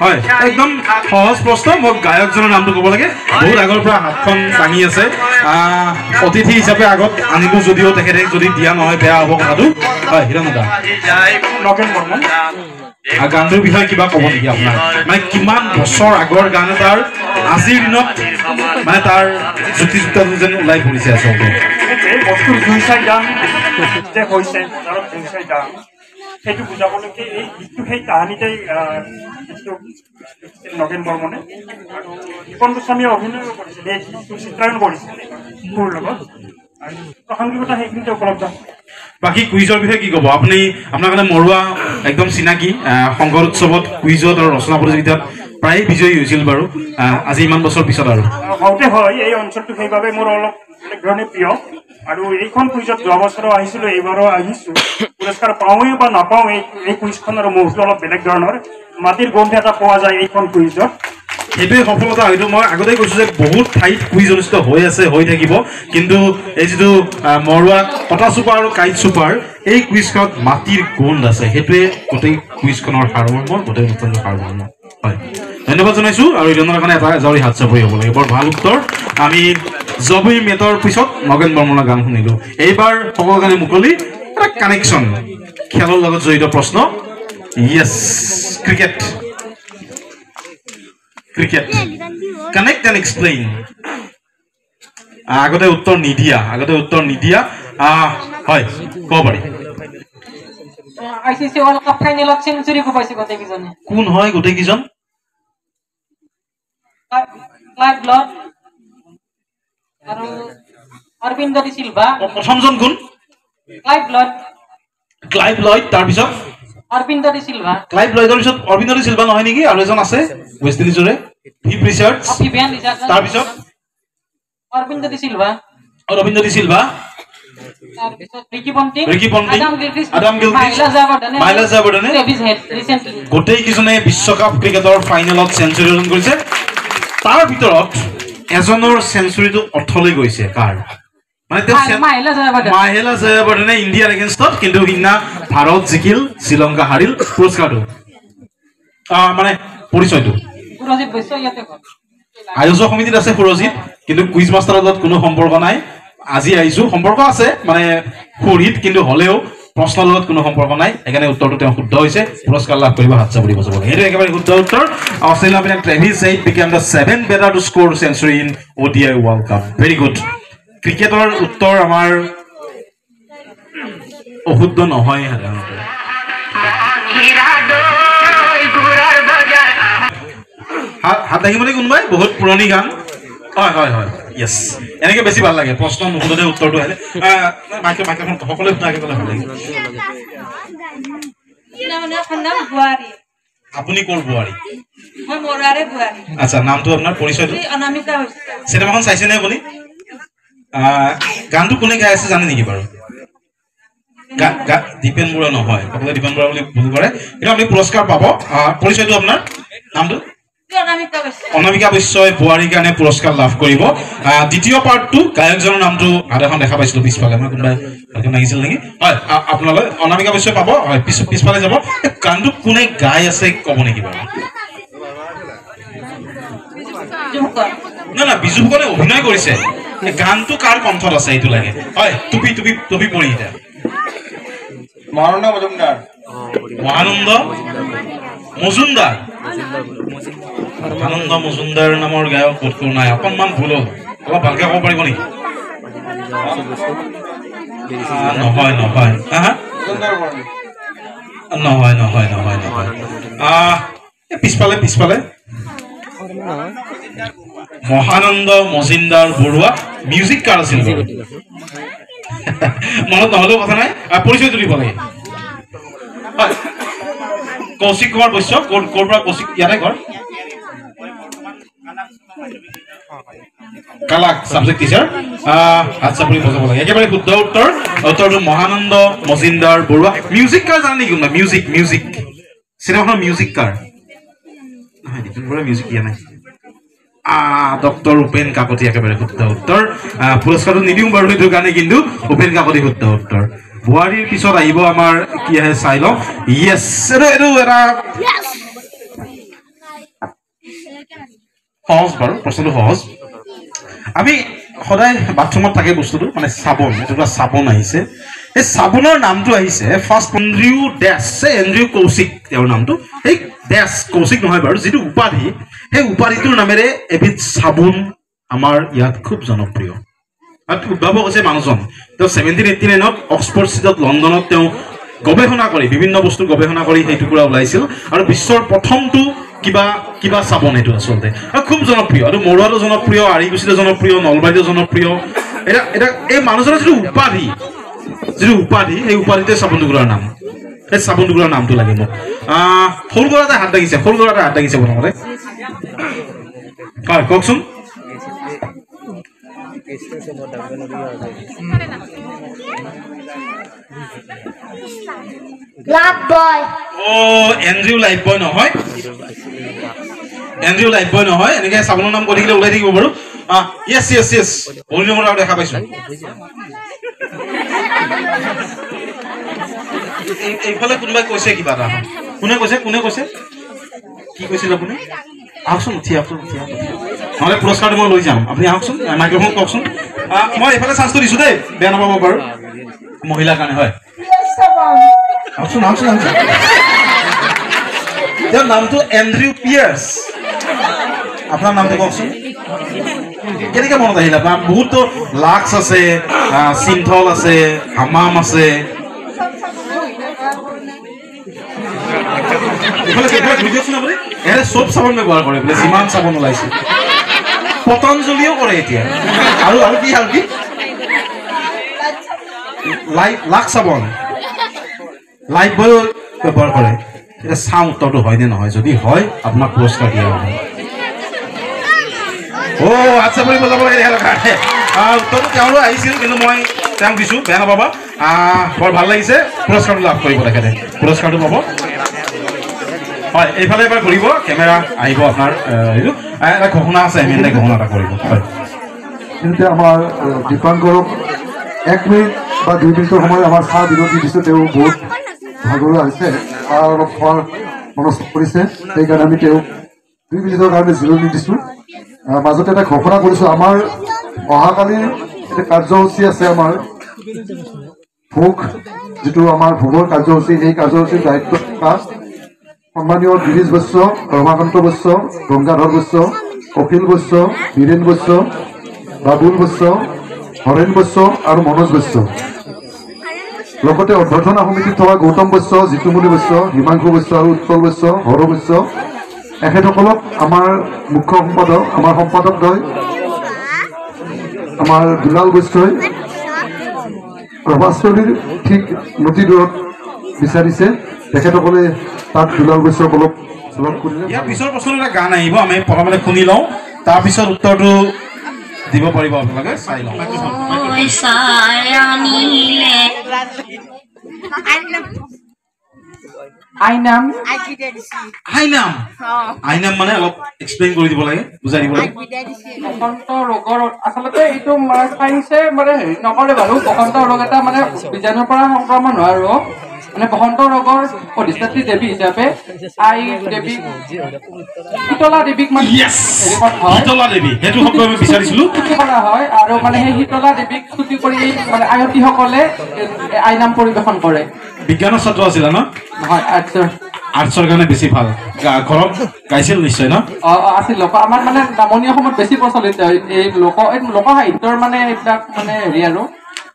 হয় একদম সহজ প্ৰশ্ন মোক গায়কজনৰ নামটো ক'ব লাগে বহুত আগৰ পৰা হাতখন দাঙি আছে অতিথি হিচাপে আগত আনিলো যদিও তেখেতে যদি দিয়া নহয় বেয়া হ'ব কথাটো হয় হিৰণ দা নগেন বৰ্মন গানটোৰ বিষয়ে কিবা ক'ব নেকি আপোনাৰ মানে কিমান বছৰ আগৰ গান এটাৰ আজিৰ দিনত মানে তাৰ যুক্তিযুক্তটো যেন ওলাই পৰিছে আচলতে বস্তুৰ দুই চাই গান যে হৈছে দুই চাই গান সেইটো বুজাবলৈকে এই গীতটো সেই কাহিনীতেই নগেন বৰ্মনে দীপন গোস্বামীয়ে অভিনয় কৰিছিলে এই গীতটো চিত্ৰায়ন কৰিছিলে মোৰ লগত প্ৰাসংগিকতা সেইখিনিতে উপলব্ধ বাকী কুইজৰ বিষয়ে কি ক'ব আপুনি আপোনাৰ কাৰণে মৰুৱা একদম চিনাকি সংঘৰ উৎসৱত কুইজত আৰু ৰচনা প্ৰতিযোগিতাত প্ৰায় বিজয়ী হৈছিল বাৰু আজি ইমান বছৰ পিছত আৰু হওঁতে হয় এই অঞ্চলটো সেইবাবে মোৰ অলপ বেলেগ ধৰণে প্ৰিয় আৰু এইখন কুইজত যোৱা বছৰো আহিছিলোঁ এইবাৰো আহিছোঁ পুৰস্কাৰ পাওঁৱেই বা নাপাওঁ এই কুইজখনৰ মুহূৰ্তটো অলপ বেলেগ ধৰণৰ মাটিৰ গোন্ধ এটা পোৱা যায় এইখন কুইজত সেইটোৱে সফলতা হয়তো মই আগতেই কৈছোঁ যে বহুত ঠাইত কুইজ অনুষ্ঠিত হৈ আছে হৈ থাকিব কিন্তু এই যিটো মৰুৱা কটা চুপা আৰু কাইট চুপাৰ এই কুইজখনত মাটিৰ গোন্ধ আছে সেইটোৱে গোটেই কুইজখনৰ সাৰমৰ্ম গোটেই অনুষ্ঠানটোৰ সাৰমৰ্ম হয় ধন্যবাদ জনাইছোঁ আৰু এইজনৰ কাৰণে এটা এজাৰি হাত চাপৰি হ'ব লাগে বৰ ভাল উত্তৰ আমি জবই মেটৰ পিছত নগেন বৰ্মনৰ গান শুনিলোঁ এইবাৰ সকলোৰ কাৰণে মুকলি এটা কানেকশ্যন খেলৰ লগত জড়িত প্ৰশ্ন য়েছ cricket cricket connect and explain আগতে উত্তৰ নিদিয়া হয় ক'ব পাৰি আইসিসি ওয়াৰ্ল্ড কাপ ফাইনালত সেঞ্চুৰি কোপাইছে গোটেইকেইজনে কোন হয় গোটেইকেইজন ক্লাইভ লৰ্ড আৰু অৰবিন্দ ডি সিলভা প্ৰথমজন কোন ক্লাইভ লয়ড তাৰপিছত অৰবিন্দ ডি সিলভা ক্লাইভ লয়ডৰ পিছত অৰবিন্দ ডি সিলভা নহয় নেকি আৰু এজন আছে ৱেষ্ট ইণ্ডিজৰে ভিপ ৰিচাৰ্ডছ তাৰপিছত Aravinda de Silva Ricky Ponting Adam Gilchrist Mahela Jayawardene গোটেইকেইজনে বিশ্বকাপ ক্ৰিকেটৰ ফাইনেলত চেঞ্চুৰী অৰ্জন কৰিছে তাৰ ভিতৰত এজনৰ চেঞ্চুৰীটো অৰ্থলৈ গৈছে কাৰ মানে মাহেলা জাবৰ্ডনে ইণ্ডিয়াৰ এগেইনষ্টত কিন্তু সিদিনা ভাৰত জিকিল শ্ৰীলংকা হাৰিল পুৰস্কাৰটো মানে পৰিচয়টো আয়োজক সমিতিত আছে সুৰজিত কিন্তু কুইজ মাষ্টাৰৰ লগত কোনো সম্পৰ্ক নাই আজি আহিছোঁ সম্পৰ্ক আছে মানে সুৰিত কিন্তু হ'লেও প্ৰশ্নৰ লগত কোনো সম্পৰ্ক নাই সেইকাৰণে উত্তৰটো তেওঁ শুদ্ধ হৈছে পুৰস্কাৰ লাভ কৰিব হাত চাপৰি বজাব লাগে এইটো একেবাৰে শুদ্ধ উত্তৰ Australia opener Travis Head became the 7th batter to score century in ODI world cup very good cricketer উত্তৰ আমাৰ অশুদ্ধ নহয় সাধাৰণতে হাত দাঙিবলৈ কোনোবাই বহুত পুৰণি গান হয় য়েছ এনেকে বেছি ভাল লাগে প্ৰশ্ন নুসুধোতে উত্তৰটো আহিলে মাইক্ৰফোন সকলোৱে শুনাকে ক'লে ভাল লাগে আপুনি ক'ৰ বোৱাৰী আচ্ছা নামটো আপোনাৰ পৰিচয়টো চিনেমাখন চাইছেনে আপুনি গানটো কোনে গাই আছে জানে নেকি বাৰু দীপেন বৰুৱা নহয় সকলোৱে দীপেন বৰুৱা বুলি ভুল কৰে কিন্তু আপুনি পুৰস্কাৰ পাব পৰিচয়টো আপোনাৰ নামটো অনামিকা বৈশ্যই বোৱাৰীৰ কাৰণে পুৰস্কাৰ লাভ কৰিব দ্বিতীয় পাৰ্টটো গায়কজনৰ নামটো আধাখন দেখা পাইছিলোঁ পিছফালে মই কোনোবাই ভালকৈ লাগিছিল নেকি হয় আপোনালৈ অনামিকা বৈশ্যই পাব হয় পিছফালে যাব গানটো কোনে গাই আছে ক'ব নেকি বাৰু না বিজু ফুকনে অভিনয় কৰিছে গানটো কাৰ কণ্ঠত আছে এইটো লাগে হয় টুপি পৰি এতিয়া মহানন্দ মজুমদাৰ নামৰ গায়ক ক'ত নাই অকণমান ভুল হ'ল অলপ ভালকে ক'ব পাৰিব নেকি নহয় পিছফালে মহানন্দ মজুমদাৰ বৰুৱা মিউজিক কাৰ আছিল মনত নহ'লেও কথা নাই পৰিচয়টো দিব লাগে হয় কৌশিক কুমাৰ বৈশ্য ক'ৰ পৰা কৌশিক ইয়াতে ঘৰ কালাক সাবজেক্ট টিচাৰ আচ্ছা পৰি বজাব লাগে একেবাৰে শুদ্ধ উত্তৰটো মহানন্দ মজুমদাৰ বৰুৱা মিউজিক কাৰ জানে নেকি কোনোবা মিউজিক চিনেমাখনৰ মিউজিক কাৰ নহয় মিউজিক দিয়া নাই ডক্টৰ উপেন কাকতি একেবাৰে শুদ্ধ উত্তৰ পুৰস্কাৰটো নিদিওঁ বাৰু সেইটো কাৰণে কিন্তু উপেন কাকতি শুদ্ধ উত্তৰ বোৱাৰীৰ পিছত আহিব আমাৰ কি আহে চাই লওঁ য়েছ এইটো এটা সহজ বাৰু প্ৰশ্নটো সহজ আমি সদায় বাথৰুমত থাকে বস্তুটো মানে চাবোন এটা চাবোন আহিছে এই চাবোনৰ নামটো আহিছে ফাৰ্ষ্ট এন্ড্ৰিউ ডেছ এন্ড্ৰিউ কৌশিক তেওঁৰ নামটো এই ডেছ কৌশিক নহয় বাৰু যিটো উপাধি সেই উপাধিটোৰ নামেৰে এবিধ চাবোন আমাৰ ইয়াত খুব জনপ্ৰিয় আৰু উদ্ভাৱক হৈছে মানুহজন তেওঁ 1789 অক্সফৰ্ড ষ্ট্ৰীটত লণ্ডনত তেওঁ গৱেষণা কৰি বিভিন্ন বস্তু গৱেষণা কৰি সেই টুকুৰা ওলাইছিল আৰু বিশ্বৰ প্ৰথমটো কিবা কিবা চাবোন এইটো আচলতে আৰু খুব জনপ্ৰিয় আৰু মৰুৱাটো জনপ্ৰিয় আৰিকুছিটো জনপ্ৰিয় নলবাৰীটো জনপ্ৰিয় এটা এই মানুহজনৰ যিটো উপাধি সেই উপাধিতে চাবোন টুকুৰাৰ নাম সেই চাবোন টুকুৰাৰ নামটো লাগে মোক সৰু ল'ৰা এটা হাত লাগিছে প্ৰথমতে হয় কওকচোন এন্ড্ৰিউ লাইফ বয় নহয় এনেকে চাবোনৰ নাম কৈ থাকিলে ওলাই থাকিব বাৰু য়েছ অৰিজিনেল আৰু দেখা পাইছো এইফালে কোনোবাই কৈছে কিবা এটা কোনে কৈছে কি কৈছিল আপুনি আহকচোন উঠি নহ'লে পুৰস্কাৰটো মই লৈ যাম আপুনি আহকচোন মাইক্ৰফোন কওকচোন মই এইফালে চান্সটো দিছোঁ দেই বেয়া নাপাব বাৰু মহিলাৰ কাৰণে হয় আহকচোন তেওঁৰ নামটো এন্ড্ৰিউ পিয়াৰ্ছ আপোনাৰ নামটো কওকচোন কেনেকৈ মনত আহিল আপোনাৰ বহুতো লাক্স আছে চিন্থল আছে হামাম আছে চব চাবোন ব্যৱহাৰ কৰে বোলে যিমান চাবোন ওলাইছে পতঞ্জলিও কৰে এতিয়া আৰু কি লাক্স চাবোন লাইফ বয়ো ব্যৱহাৰ কৰে এতিয়া চাওঁ উত্তৰটো হয় নে নহয় যদি হয় আপোনাক পুৰস্কাৰ দিয়া হ'ব আচ্ছা বুলি বজাব লাগে কাৰণে উত্তৰটো তেওঁৰো আহিছিল কিন্তু মই তেওঁক দিছোঁ বেয়া নাপাবা বৰ ভাল লাগিছে পুৰস্কাৰটো লাভ কৰিব তেখেতে পুৰস্কাৰটো পাব হয় এইফালে এবাৰ ঘূৰিব কেমেৰা আহিব আপোনাৰ এইটো এটা ঘোষণা আছে আমি এনেকৈ ঘোষণা এটা কৰিব হয় কিন্তু আমাৰ দীপাংকৰক 1 মিনিট বা 2 মিনিটৰ সময় আমাৰ চাহ বিৰতি দিছোঁ তেওঁ বহুত ভাগৰুৱা হৈছে আৰু অলপ খোৱাৰ মনস্থ কৰিছে সেইকাৰণে আমি তেওঁক 2 মিনিটৰ কাৰণে জিৰণি দিছোঁ মাজতে এটা ঘোষণা কৰিছোঁ আমাৰ অহাকালিৰ এটা কাৰ্যসূচী আছে আমাৰ ভোগ যিটো আমাৰ ভোগৰ কাৰ্যসূচী এই কাৰ্যসূচীৰ দায়িত্ব সন্মানীয় গিৰীশ বৈশ্য ৰমাকান্ত বৈশ্য গংগাধৰ বৈশ্য অখিল বৈশ্য বীৰেন বৈশ্য বাবুল বৈশ্য হৰেণ বৈশ্য আৰু মনোজ বৈশ্য লগতে অভ্যৰ্থনা সমিতিত থকা গৌতম বৈশ্য জিতুমণি বৈশ্য হিমাংশু বৈশ্য আৰু উৎপল বৈশ্য হৰ বৈশ্য এখেতসকলক আমাৰ মুখ্য সম্পাদক আমাৰ সম্পাদকদ্বয় আমাৰ দুলাল বৈশ্যই প্ৰভাস্থলীৰ ঠিক নদী দূৰত বিচাৰিছে তেখেতসকলে তাত দুলাল বৈশ্যসকলক স্বাগত কৰিলে ইয়াৰ পিছৰ প্ৰশ্নটো এটা গান আহিব আমি প্ৰথমতে শুনি লওঁ তাৰপিছত উত্তৰটো দিব পাৰিব আপোনালোকে চাই লওঁ আইনাম মানে অলপ এক্সপ্লেইন কৰি দিব লাগে বুজাই দিব লাগে বসন্ত ৰোগৰ আচলতে এইটো চাইন্সে মানে হেৰি নকৰে বাৰু বসন্ত ৰোগ এটা মানে বীজাণুৰ পৰা সংক্ৰমণ হোৱা ৰোগ মানে বসন্ত ৰোগৰ অধিষ্ঠাত্ৰী দেৱী হিচাপে আই দেৱীক শীতলা দেৱীক মানে শীতলা দেৱী সেইটো শব্দ আমি বিচাৰিছিলোঁ কৰা হয় আৰু মানে সেই শীতলা দেৱীক স্তুতি কৰি মানে আয়তীসকলে আইনাম পৰিৱেশন কৰে বিজ্ঞানৰ ছাত্ৰ আছিলে ন নহয় আৰ্টছৰ কাৰণে বেছি ভাল ঘৰত গাইছিল নিশ্চয় ন আছিল আমাৰ মানে নামনি অসমত বেছি প্ৰচলিত এই লোক সাহিত্যৰ মানে এইবিলাক মানে হেৰি আৰু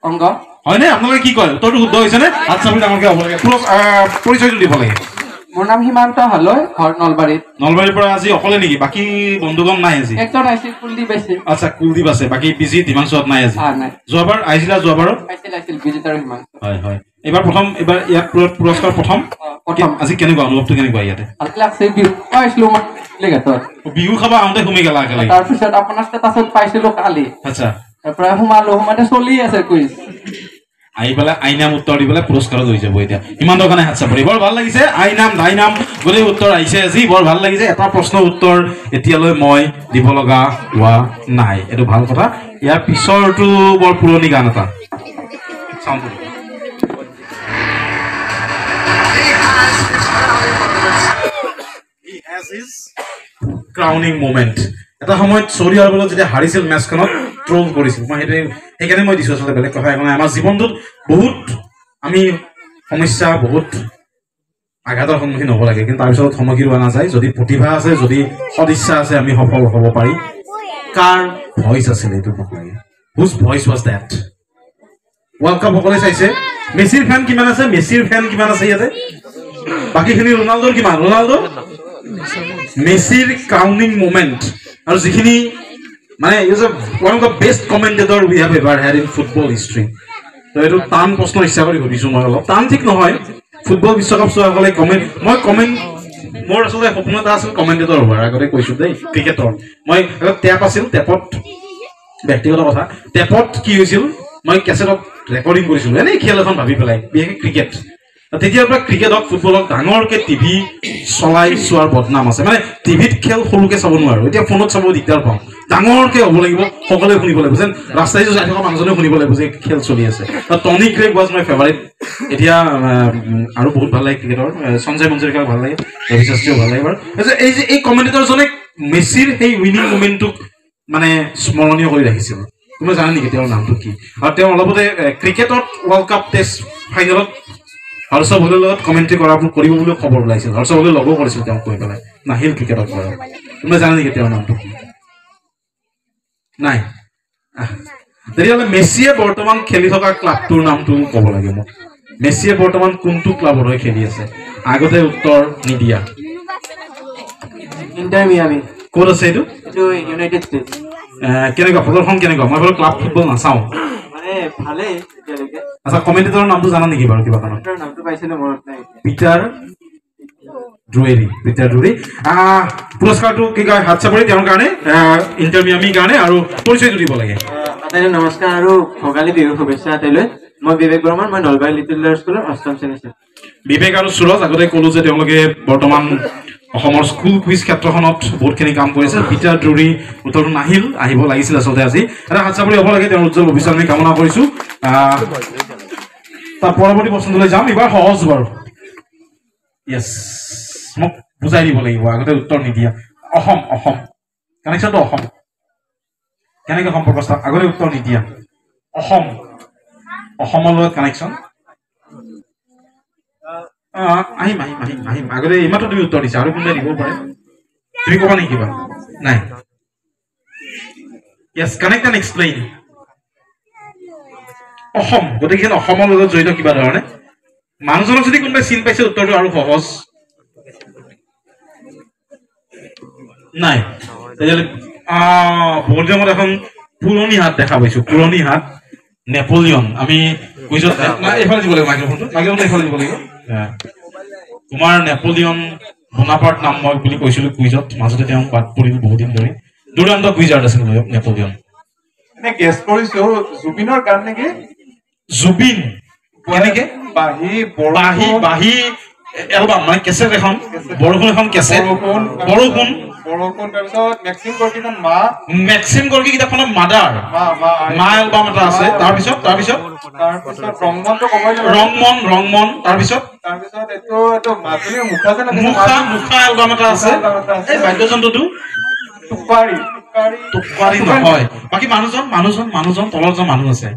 অংগ হয়নে আপোনালোকে কি কয় উত্তৰটো শুদ্ধ হৈছেনে হাত চাপি ডাঙৰকৈ হ'ব লাগে পৰিচয়টো দিব লাগে মোৰ নাম হিমান্ত হালৈ ঘৰ নলবাৰীৰ পৰা আজি অকলে নেকি বাকী বন্ধুগণ নাই আজি একজন আহিছিল কুলদীপ আহিছিল আচ্ছা কুলদীপ আছে বাকী বিজিত হিমাংশুত নাই আজি যোৱাবাৰ আহিছিলা যোৱাবাৰত আহিছিল বিজিত আৰু হিমাংশু হয় এইবাৰ ইয়াত পুৰস্কাৰ প্ৰথম আজি কেনেকুৱা অনুভৱটো কেনেকুৱা ইয়াতে বিহু খাব আহোঁতে সোমাই গেলা একেলগে তাৰপিছত আপোনাৰ ষ্টেটাছত পাইছিলো কালি আচ্ছা তাৰপৰা সোমালো মানে চলি আছে কুইজ আহি পেলাই আইনাম উত্তৰ দি পেলাই পুৰস্কাৰত লৈ যাব এতিয়া ইমানৰ কাৰণে হাত চাপৰি বৰ ভাল লাগিছে আইনাম দাইনাম গোটেই উত্তৰ আহিছে আজি বৰ ভাল লাগিছে এটা প্ৰশ্নৰ উত্তৰ এতিয়ালৈ মই দিব লগা হোৱা নাই এইটো ভাল কথা ইয়াৰ পিছৰটো বৰ পুৰণি গান এটা He has his ক্ৰাউনিং মোমেণ্ট এটা সময়ত চৌদি আৰবত যেতিয়া হাৰিছিল মেচখনত ট্ৰল কৰিছিল মই সেইকাৰণে মই দিছোঁ আচলতে বেলেগ কথা একো নাই আমাৰ জীৱনটোত বহুত আমি সমস্যা বহুত আঘাতৰ সন্মুখীন হ'ব লাগে কিন্তু তাৰপিছত সন্মুখীন হোৱা নাযায় যদি প্ৰতিভা আছে যদি সদিচ্ছা আছে আমি সফল হ'ব পাৰি কাৰ ভইচ আছিলে এইটো মোক লাগে whose voice was that world cup সকলোৱে চাইছে মেছিৰ ফেন কিমান আছে ইয়াতে বাকীখিনি ৰোনাল্ডোৰ কিমান ৰোনাল্ডো মেছিৰ ক্ৰাউনিং মোমেণ্ট আৰু যিখিনি মানে is one of the best commentator we have ever head in football history তো এইটো টান প্ৰশ্ন ইচ্ছা কৰি সুধিছোঁ মই অলপ টান ঠিক নহয় ফুটবল বিশ্বকাপ চোৱাসকলে কমেণ্ট মোৰ আচলতে সপোন এটা আছিল কমেণ্টেটৰ হোৱাৰ আগতে কৈছোঁ দেই ক্ৰিকেটৰ মই টেপ আছিল টেপত ব্যক্তিগত কথা টেপত কি হৈছিল মই কেছেটত ৰেকৰ্ডিং কৰিছিলোঁ এনেই খেল এখন ভাবি পেলাই বিশেষকৈ ক্ৰিকেট তেতিয়াৰ পৰা ক্ৰিকেটক ফুটবলক ডাঙৰকৈ টিভি চলাই চোৱাৰ বদনাম আছে মানে টিভিত খেল সৰুকৈ চাব নোৱাৰোঁ এতিয়া ফোনত চাব দিগদাৰ পাওঁ ডাঙৰকৈ হ'ব লাগিব সকলোৱে শুনিব লাগিব যেন ৰাস্তাই যাই থকা মানুহজনে শুনিব লাগিব যে খেল চলি আছে টনি ক্ৰেগ ৱাজ মাই ফেভাৰিট এতিয়া আৰু বহুত ভাল লাগে ক্ৰিকেটৰ সঞ্জয় মঞ্জুৰিকাৰ ভাল লাগে ৰবি শাস্ত্ৰীও ভাল লাগে বাৰু এই যে এই কমেণ্টেটৰজনে মেছিৰ সেই উইনিং মুমেণ্টটোক মানে স্মৰণীয় কৰি ৰাখিছিল তুমি জানা নেকি তেওঁৰ নামটো কি আৰু তেওঁ অলপতে ক্ৰিকেটত ৱৰ্ল্ড কাপ টেষ্ট ফাইনেলত হৰ্ষ ভোলেৰ লগত কমেণ্ট্ৰি কৰিব বুলিও খবৰ ওলাইছিল হৰ্ষ ভোলে লগো কৰিছিল তেওঁক কৈ পেলাই নাহিল ক্ৰিকেটত পৰা তুমি জানা নেকি তেওঁৰ নামটো কি নাই তেতিয়াহ'লে মেছিয়ে বৰ্তমান খেলি থকা ক্লাবটোৰ নামটো ক'ব লাগে মোক মেছিয়ে বৰ্তমান কোনটো ক্লাবৰ হৈ খেলি আছে আগতে উত্তৰ নিদিয়া ইণ্টাৰ মিয়ামি ক'ত আছে এইটো ইউনাইটেড ষ্টেট কেনেকুৱা প্ৰদৰ্শন কেনেকুৱা মই বাৰু ক্লাব ফুটবল নাচাওঁ মানে ভালেই এতিয়ালৈকে আচ্ছা কমেণ্টেটৰৰ নামটো জানা নেকি বাৰু কিবা কাৰণত নামটো পাইছিলোঁ মনত নাই পিটাৰ ড্ৰুৱেৰী পুৰস্কাৰটো কি কয় হাত চাপৰি তেওঁৰ কাৰণে ইণ্টাৰ মিয়ামিৰ কাৰণে আৰু পৰিচয়টো দিব লাগে আটাইলৈ নমস্কাৰ আৰু ভোগালী বিহুৰ শুভেচ্ছা আটাইলৈ মই বিবেক বৰ্মন মই নলবাৰী লিটিল স্কুলৰ 8ম শ্ৰেণীৰ বিবেক আৰু সুৰজ আগতে ক'লো যে তেওঁলোকে বৰ্তমান অসমৰ স্কুল কুইজ ক্ষেত্ৰখনত বহুতখিনি কাম কৰিছে পিটাৰ ড্ৰুৰী উত্তৰটো নাহিল আহিব লাগিছিল আচলতে আজি এটা হাত চাপৰি হ'ব লাগে তেওঁৰ উজ্জ্বল ভৱিষ্যত আমি কামনা কৰিছোঁ তাৰ পৰৱৰ্তী প্ৰশ্নটোলৈ যাম এইবাৰ সহজ বাৰু য়েছ মোক বুজাই দিব লাগিব আগতে উত্তৰ নিদিয়া অসম কানেকশ্যনটো অসম কেনেকৈ সম্পৰ্ক আগতে উত্তৰ নিদিয়া অসমৰ লগত কানেকশ্যন আহিম আগতে এইমাত্ৰ তুমি উত্তৰ দিছা আৰু কোনোবাই দিব পাৰে তুমি ক'বা নেকি কিবা নাই য়েছ কানেক্ট এণ্ড এক্সপ্লেইন অসম গতিকে অসমৰ লগত জড়িত কিবা ধৰণে মানুহজনক যদি কোনোবাই চিন পাইছে উত্তৰটো আৰু সহজ নাই তেতিয়াহ'লে বহুত দিনত এখন পুৰণি হাত দেখা পাইছোঁ পুৰণি হাত নেপলিয়ন আমি কুইজত এইফালে দিব লাগিব মাইক্ৰফোনটো এইফালে দিব লাগিব কুমাৰ নেপলিয়ন বনাপাৰ্ট নাম মই বুলি কৈছিলোঁ কুইজত মাজতে তেওঁ বাদ পৰিল বহুত দিন ধৰি দুৰান্ত কুইজাৰ্ড আছিল নেপলিয়ন এনে গেছ কৰিছোঁ জুবিনৰ গান নেকি জুবিন কেনেকে বাঁহী এলবাম মানে কেছেট এখন বৰষুণ এখন কেছেট বৰষুণ তাৰপিছত মেক্সিম গৰ্গী কিতাপখনত মাদাৰ মা এলবাম এটা আছে তাৰপিছত ৰংমন তাৰপিছত মুখা এলবাম এটা আছে এই বাদ্যযন্ত্ৰটো টোপাৰী নহয় বাকী মানুহজন তলত যে মানুহ আছে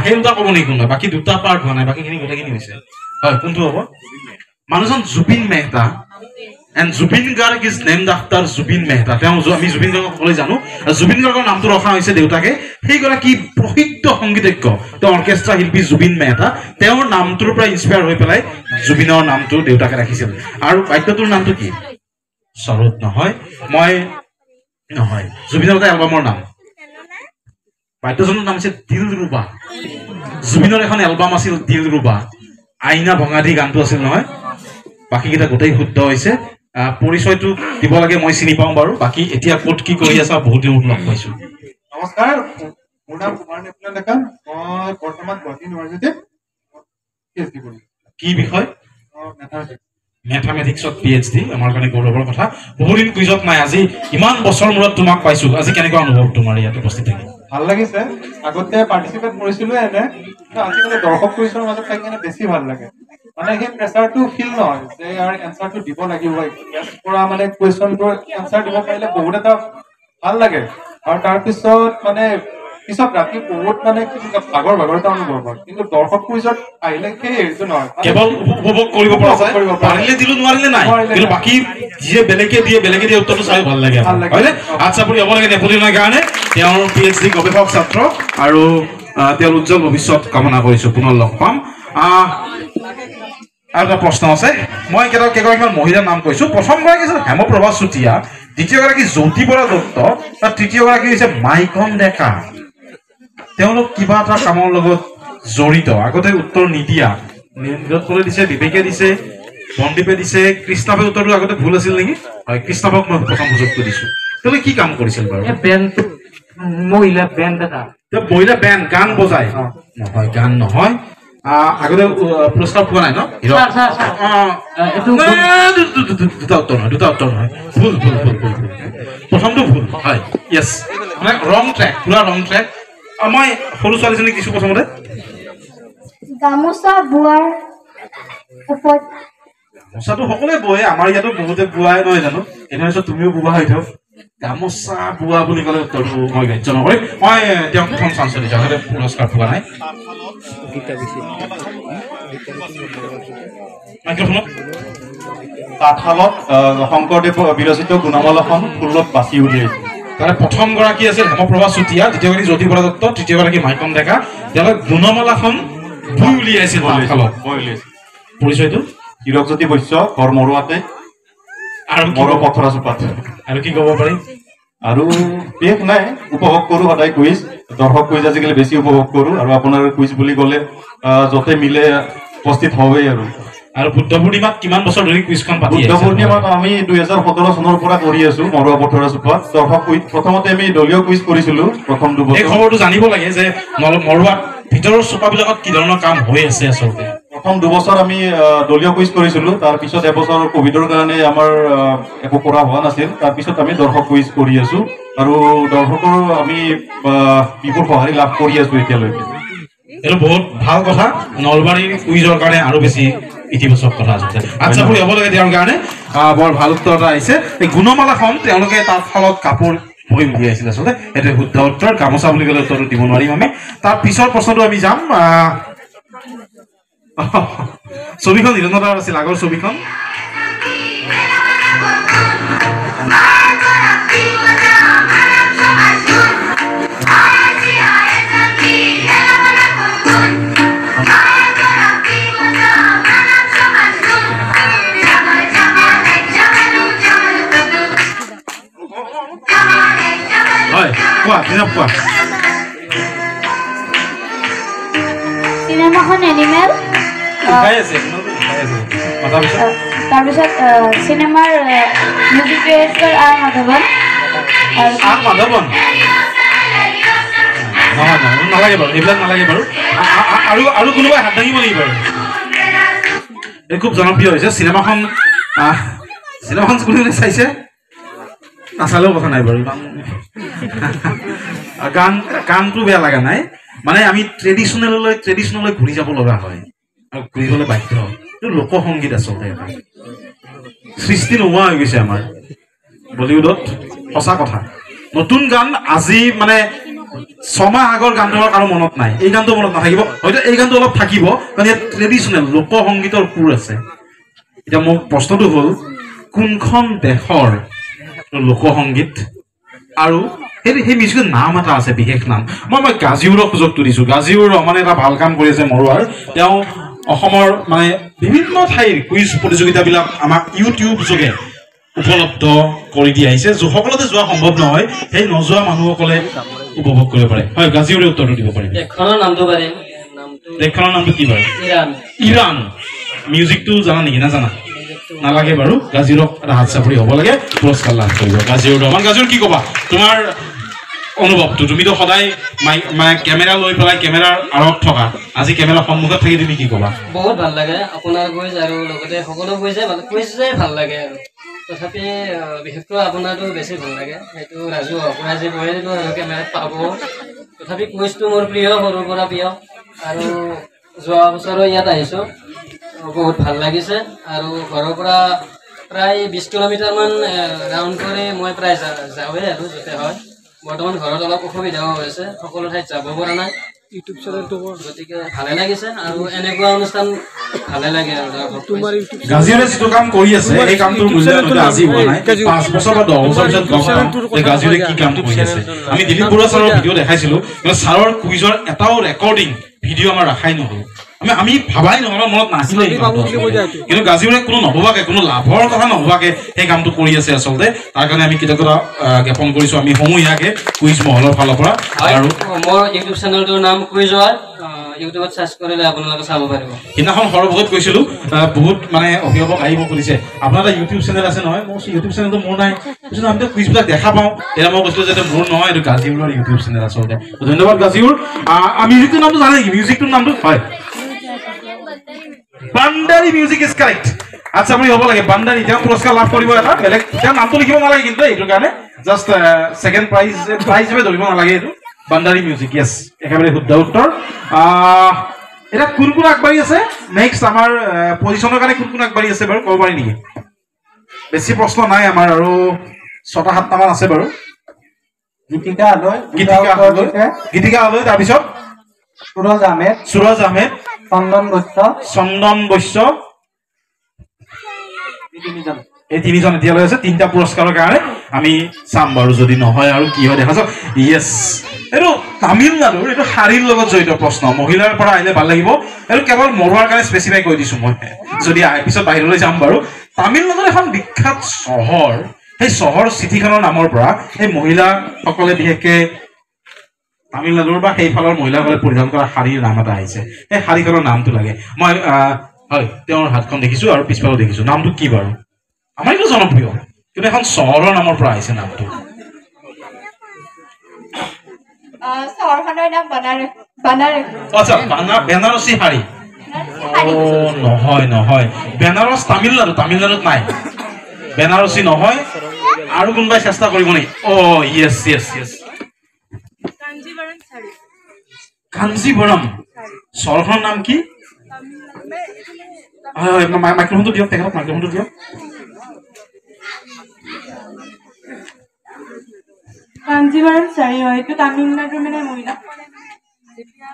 সেই দুটা ক'ব নেকি কোনোবাই বাকী দুটা পাৰ্ট হোৱা নাই বাকীখিনি গোটেইখিনি হৈছে হয় কোনটো হ'ব মানুহজন Zubeen Mehta and Zubeen Garg is named after Zubeen Mehta তেওঁ আমি জুবিন গাৰ্গক সকলোৱে জানো জুবিন গাৰ্গৰ নামটো ৰখা হৈছে দেউতাকে সেইগৰাকী প্ৰসিদ্ধ সংগীতজ্ঞ তেওঁ অৰ্কেষ্ট্ৰা শিল্পী জুবিন মেহতা তেওঁৰ নামটোৰ পৰা ইনস্পায়াৰ হৈ পেলাই জুবিনৰ নামটো দেউতাকে ৰাখিছিল আৰু বাদ্যটোৰ নামটো কি সৰোদ নহয় জুবিনৰ এটা এলবামৰ নাম বাদ্যযন্ত্ৰৰ নাম আছিল দিলৰুবা জুবিনৰ এখন এলবাম আছিল দিলৰুবা আইনা ভঙাদি গানটো আছিল নহয় বাকীকেইটা গোটেই শুদ্ধ হৈছে পৰিচয়টো দিব লাগে মই চিনি পাওঁ বাৰু বাকী এতিয়া ক'ত কি কৰি আছা বহুত দিন লগ পাইছোঁ নমস্কাৰ মোৰ নাম কুমাৰ নেপলিয়ন ডেকা মই বৰ্তমান গুৱাহাটী ইউনিভাৰ্চিটিত PhD কৰিছোঁ কি বিষয় মেথামেটিক্সত PhD আমাৰ কাৰণে গৌৰৱৰ কথা বহুদিন কুইজত নাই আজি ইমান বছৰ মূৰত তোমাক পাইছোঁ আজি কেনেকুৱা অনুভৱ তোমাৰ ইয়াত উপস্থিত থাকি ভাল লাগিছে আগতে পাৰ্টিচিপেট কৰিছিলোঁ এনে আজিকালি দৰ্শক পৰিচয়ৰ মাজত থাকি কিনে বেছি ভাল লাগে মানে সেই প্ৰেচাৰটো ফিল নহয় যে ইয়াৰ এনচাৰটো দিব লাগিব ইয়াৰ পৰা মানে কুৱেশ্যনটোৰ এনচাৰ দিব পাৰিলে বহুত এটা ভাল লাগে আৰু তাৰপিছত মানে পিছত ৰাতি বহুত মানে ভাগৰ এটা অনুভৱ হয় কিন্তু দৰ্শক কুইজত আহিলে সেই হেৰিটো নহয় কেৱল উপভোগ কৰিব পৰা যায় পাৰিলে দিলো নোৱাৰিলে নাই কিন্তু বাকী যিয়ে বেলেগে দিয়ে উত্তৰটো চাই ভাল লাগে হয়নে আচ্ছা আপুনি হ'ব লাগে নেপোলিয়নৰ কাৰণে তেওঁৰ PhD গৱেষক ছাত্ৰ আৰু তেওঁৰ উজ্জ্বল ভৱিষ্যত কামনা কৰিছো পুনৰ লগ পাম আৰু এটা প্ৰশ্ন আছে মই কেইগৰাকীমান মহিলাৰ নাম কৈছো প্ৰথমগৰাকী আছিল হেমপ্ৰভা চুতীয়া দ্বিতীয়গৰাকী জ্যোতি বৰা দত্ত আৰু তৃতীয়গৰাকী হৈছে মাইকন ডেকা তেওঁলোক কিবা এটা কামৰ লগত জড়িত আগতে উত্তৰ নিদিয়া নিৰঞ্জনে দিছে বিবেকে দিছে বন্দীপে দিছে কৃষ্ণাপে উত্তৰটো আগতে ভুল আছিল নেকি হয় কৃষ্ণাপক মই প্ৰথম সুযোগটো দিছো তেওঁলোকে কি কাম কৰিছিল বাৰু মহিলা বেণ্ড গান বজায় নহয় গান নহয় আগতে পুৰস্কাৰ পোৱা নাই ন দুটা উত্তৰ নহয় ভুল প্ৰথমটো ভুল হয় য়েছ মানে ৰং ট্ৰেক পুৰা ৰং ট্ৰেক মই সৰু ছোৱালীজনীক দিছো প্ৰথমতে গামোচা বোৱাৰ ওপৰত গামোচাটো সকলোৱে বয়ে আমাৰ ইয়াতো বহুতে বোৱাই নহয় জানো এনেহ'লে তুমিও বোৱা হৈ থাক গামোচা বোৱা বুলি ক'লে উত্তৰটো মই গ্ৰাহ্য নকৰিম মই তেওঁক প্ৰথম চান্স দিছোঁ আগতে পুৰস্কাৰ পোৱা নাই তাঁতশালত শংকৰদেৱ বিৰচিত গুণমালাখন ফুলত বাছি উলিয়াইছে তাৰে প্ৰথমগৰাকী আছিল হেমপ্ৰভা চুতীয়া দ্বিতীয়গৰাকী জ্যোতি বৰা দত্ত তৃতীয়গৰাকী মাইকন ডেকা তেওঁলোকে গুণমালাখন বৈ উলিয়াইছিল তাঁতশালত পৰিচয়টো হীৰকজ্যোতি বৈশ্য ঘৰ মৰুৱাতে আৰু পথৰা চোপাত আৰু কি ক'ব পাৰি আৰু বিশেষ নাই উপভোগ কৰোঁ সদায় কুইজ দৰ্শক কুইজ আজিকালি বেছি উপভোগ কৰোঁ আৰু আপোনাৰ কুইজ বুলি ক'লে য'তে মিলে উপস্থিত হয়েই আৰু বুদ্ধ পূৰ্ণিমাত কিমান বছৰ ধৰি কুইজখন পাতি বুদ্ধ পূৰ্ণিমাত আমি 2017 চনৰ পৰা কৰি আছো মৰুৱা পথৰা চোপাত দৰ্শক কুইজ প্ৰথমতে আমি দলীয় কুইজ কৰিছিলো প্ৰথম দুবছৰ এই খবৰটো জানিব লাগে যে মৰুৱাত ভিতৰৰ চোপাবিলাকত কি ধৰণৰ কাম হৈ আছে আচলতে প্ৰথম দুবছৰ আমি দলীয় কুইজ কৰিছিলো তাৰপিছত এবছৰ কোভিডৰ কাৰণে আমাৰ একো কৰা হোৱা নাছিল তাৰপিছত আমি দৰ্শক কুইজ কৰি আছো আৰু দৰ্শকৰ আমি বিপুল সঁহাৰি লাভ কৰি আছো এতিয়ালৈকে এইটো বহুত ভাল কথা নলবাৰীৰ কুইজৰ কাৰণে আৰু বেছি ইতিবাচক কথা আছে আচ্ছা বুলি হ'ব লাগে তেওঁৰ কাৰণে বৰ ভাল উত্তৰ এটা আহিছে এই গুণমালাখন তেওঁলোকে তাঁতশালত কাপোৰ বৈ উলিয়াইছিল আচলতে এইটো শুদ্ধ উত্তৰ গামোচা বুলি ক'লে উত্তৰটো দিব নোৱাৰিম আমি তাৰ পিছৰ প্ৰশ্নটো আমি যাম ছবিখন নিৰঞ্জনৰ আছিল আগৰ ছবিখন হয় কোৱা কোৱা চিনেমাখন এনিমেল তাৰপিছত চিনেমাৰ মিউজিক ডিৰেক্টৰ আৰ মাধৱন নালাগে বাৰু এইবিলাক নালাগে বাৰু আৰু কোনোবাই হাত দাঙিব লাগিব বাৰু এই খুব জনপ্ৰিয় হৈছে চিনেমাখন কোনে চাইছে নাচালেও কথা নাই বাৰু গানটো বেয়া লগা নাই মানে আমি ট্ৰেডিশ্যনেললৈ ঘূৰি যাব লগা হয় আৰু ঘূৰিবলৈ বাধ্য এইটো লোকসংগীত আচলতে এটা সৃষ্টি নোহোৱা হৈ গৈছে আমাৰ বলিউডত সঁচা কথা নতুন গান আজি মানে 6 মাহ আগৰ গানটো কাৰো মনত নাই এই গানটো মনত নাথাকিব হয়তো এই গানটো অলপ থাকিব কাৰণ ইয়াত ট্ৰেডিশ্যনেল লোকসংগীতৰ সুৰ আছে এতিয়া মোৰ প্ৰশ্নটো হ'ল কোনখন দেশৰ লোকসংগীত আৰু সেই মিউজিকৰ নাম এটা আছে বিশেষ নাম মই গাজিউৰক সুযোগটো দিছো গাজিউৰ মানে এটা ভাল কাম কৰি আছে মৰুৱাৰ তেওঁ অসমৰ মানে বিভিন্ন ঠাইৰ কুইজ প্ৰতিযোগিতাবিলাক আমাক ইউটিউব যোগে উপলব্ধ কৰি দি আহিছে সকলোতে যোৱা সম্ভৱ নহয় সেই নোযোৱা মানুহসকলে উপভোগ কৰিব পাৰে হয় গাজিউৰে উত্তৰটো দিব পাৰিব দেশখনৰ নামটো কি বাৰু ইৰাণ মিউজিকটো জানা নেকি নাজানা নালাগে বাৰু গাজিউৰক এটা হাত চাপৰি হ'ব লাগে পুৰস্কাৰ লাভ কৰিব গাজিউৰ ৰহমান গাজিউৰ কি ক'বা তোমাৰ অনুভৱটো তুমিতো সদায় মানে কেমেৰা লৈ পেলাই কেমেৰাৰ আঁৰত থকা আজি কেমেৰাৰ সন্মুখত থাকি তুমি কি ক'বা বহুত ভাল লাগে আপোনাৰ কুইজ আৰু লগতে সকলো কুইজে ভাল লাগে আৰু তথাপি বিশেষকৈ আপোনাৰটো বেছি ভাল লাগে সেইটো ৰাজু আপোনাৰ যে কৈ দিলোঁ আৰু কেমেৰাত পাব তথাপি কুইজটো মোৰ প্ৰিয় সৰুৰ পৰা প্ৰিয় আৰু যোৱা বছৰো ইয়াত আহিছোঁ বহুত ভাল লাগিছে আৰু ঘৰৰ পৰা প্ৰায় 20 কিলোমিটাৰমান ৰাউণ্ড কৰি মই প্ৰায় যাওঁৱেই আৰু য'তে হয় বৰ্তমান ঘৰত অলপ অসুবিধাও হৈছে সকলো ঠাইত যাব পৰা নাই ইউটিউব চেনেলটো গতিকে ভালে লাগিছে আৰু এনেকুৱা অনুষ্ঠান ভালে লাগে আৰু গাজিৰে যিটো কাম কৰি আছে এই কামটোৰ মূল্য আজি হোৱা নাই 5 বছৰ বা 10 বছৰ পিছত গম পাম যে গাজিৰে কি কাম কৰি আছে আমি দিলীপ বৰুৱা ছাৰৰ ভিডিঅ' দেখাইছিলো কিন্তু ছাৰৰ কুইজৰ এটাও ৰেকৰ্ডিং ভিডিঅ' আমাৰ ৰাখাই নহ'ল আমি ভাবাই নহ'ল মনত নাছিলে কিন্তু গাজিৰে কোনো নভবাকে কোনো লাভৰ কথা নভবাকে সেই কামটো কৰি আছে আচলতে তাৰ কাৰণে আমি কৃতজ্ঞতা জ্ঞাপন কৰিছো আমি সমূহীয়াকে কুইজ মহলৰ ফালৰ পৰা আৰু মোৰ ইউটিউব চেনেলটোৰ নাম কুইজ ৱাৰ ইউটিউবত সাৰ্চ কৰিলে আপোনালোকে চাব পাৰিব সিদিনাখন সৰভগত কৈছিলো বহুত মানে অভিভাৱক আহিব খুলিছে আপোনাৰ এটা ইউটিউব চেনেল আছে নহয় মই ইউটিউব চেনেলটো মোৰ নাই কৈছিলো আমি কুইজবিলাক দেখা পাওঁ তেতিয়া মই কৈছিলো যে মোৰ নহয় এইটো গাজিউৰৰ ইউটিউব চেনেল আচলতে ধন্যবাদ গাজিউৰ মিউজিকটোৰ নামটো জানে নেকি মিউজিকটোৰ নামটো হয় বান্দাৰী মিউজিক ইজ কাৰেক্ট আচ্ছা আপুনি হ'ব লাগে বান্দাৰী তেওঁ পুৰস্কাৰ লাভ কৰিব এটা বেলেগ তেওঁ নামটো লিখিব নালাগে কিন্তু এইটোৰ কাৰণে জাষ্ট ছেকেণ্ড প্ৰাইজ হিচাপে ধৰিব নালাগে এইটো বান্দাৰী মিউজিক য়েছ একেবাৰে শুদ্ধ উত্তৰ এটা কোন কোন আগবাঢ়ি আছে নেক্সট আমাৰ পজিশ্যনৰ কাৰণে কোন কোন আগবাঢ়ি আছে বাৰু ক'ব পাৰি নেকি বেছি প্ৰশ্ন নাই আমাৰ আৰু 6-7টা মান আছে বাৰু গীতিকা আলৈ তাৰপিছত সুৰজ আহমেদ চন্দন বৈশ্য এই তিনিজন এতিয়ালৈ আছে 3টা পুৰস্কাৰৰ কাৰণে আমি চাম বাৰু যদি নহয় আৰু কি হয় দেখা যাওক য়েছ এইটো তামিলনাডুৰ এইটো শাৰীৰ লগত জড়িত প্ৰশ্ন মহিলাৰ পৰা আহিলে ভাল লাগিব এইটো কেৱল মৰুৱাৰ কাৰণে স্পেচিফাই কৰি দিছো মই যদি পিছত বাহিৰলৈ যাম বাৰু তামিলনাডুৰ এখন বিখ্যাত চহৰ সেই চহৰ চিঠিখনৰ নামৰ পৰা এই মহিলাসকলে বিশেষকৈ তামিলনাডুৰ বা সেইফালৰ মহিলাসকলে পৰিধান কৰা শাৰীৰ নাম এটা আহিছে সেই শাৰীখনৰ নামটো লাগে মই হয় তেওঁৰ হাতখন দেখিছো আৰু পিছফালেও দেখিছো নামটো কি বাৰু আমাৰ এইটো জনপ্ৰিয় কিন্তু এখন চহৰৰ নামৰ পৰা আহিছে নামটো চহৰখনৰ নাম আচ্ছা বেনাৰসী শাৰী নহয় বেনাৰস তামিলনাডুত নাই বেনাৰসী নহয় আৰু কোনোবাই চেষ্টা কৰিব নেকি য়েছ কাঞ্জীবৰম চহৰখনৰ নাম কি মাইক্ৰফোনটো দিয়ক তেখেতক মাইক্ৰফোনটো দিয়ক কাঞ্জীবৰম শাৰী হয় এইটো তামিলনাডুৰ মানে মহিলা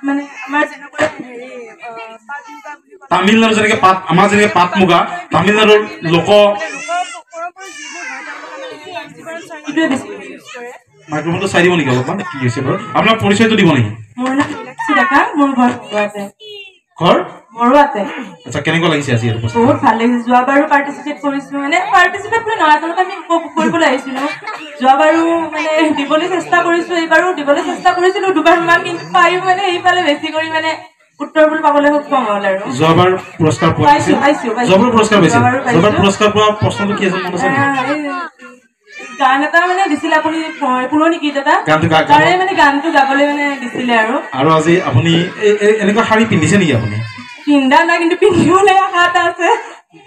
মানে আমাৰ যেনেকৈ তামিলনাডু যেনেকে পাট আমাৰ যেনেকে পাট মুগা তামিলনাডুৰ লোক মাইক্ৰফোনটো চাই দিব নেকি অলপমান কি হৈছে বাৰু আপোনাৰ পৰিচয়টো দিব নেকি মোৰ নাম মীনাক্ষী ডেকা মোৰ ঘৰ মৰুৱাতে আচ্ছা কেনেকুৱা লাগিছে আজি বহুত ভাল লাগিছে যোৱাবাৰো পাৰ্টিচিপেট কৰিছো মানে পাৰ্টিচিপেট কৰি নহয় আচলতে আমি কৰিবলৈ আহিছিলো যোৱাবাৰো মানে দিবলৈ চেষ্টা কৰিছো এইবাৰো দিবলৈ চেষ্টা কৰিছিলো দুবাৰমান কিন্তু পাই মানে এইফালে বেছি কৰি মানে উত্তৰবোৰ পাবলৈ সক্ষম হ'ল আৰু যোৱাবাৰ পুৰস্কাৰ পাইছো যোৱাবাৰ পুৰস্কাৰ পাইছো যোৱাবাৰ পুৰস্কাৰ পোৱা প্ৰশ্নটো কি আছিল মনত আছে গান এটা মানে দিছিলে আপুনি পুৰণি গীত এটা তাৰে মানে গানটো গাবলৈ মানে দিছিলে আৰু আজি আপুনি এনেকুৱা শাৰী পিন্ধিছে নেকি আপুনি পিন্ধা নাই কিন্তু পিন্ধিবলৈ আশা এটা আছে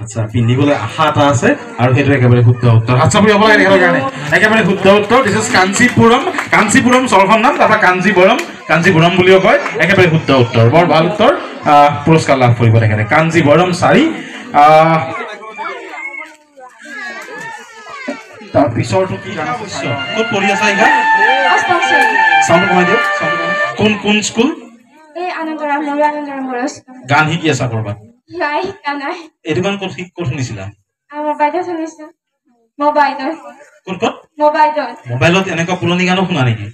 আচ্ছা পিন্ধিবলৈ আশা এটা আছে আৰু সেইটো একেবাৰে শুদ্ধ উত্তৰ আচ্ছা আপুনি হ'ব লাগে তেখেতৰ কাৰণে একেবাৰে শুদ্ধ উত্তৰ দিছ ইজ কাঞ্চীপুৰম চহৰখন নাম তাৰপৰা কাঞ্জীবৰম বুলিও কয় একেবাৰে শুদ্ধ উত্তৰ বৰ ভাল উত্তৰ পুৰস্কাৰ লাভ কৰিব তেখেতে কাঞ্জীবৰম শাৰী তাৰ পিছৰটো কি গান ক'ত পঢ়ি আছা এই গান চাউণ্ড কমাই দিয়ক কোন স্কুল গান শিকি আছা কৰবাত এইটো গান ক'ত শুনিছিলা মোবাইলত এনেকুৱা পুৰণি গানো শুনা নেকি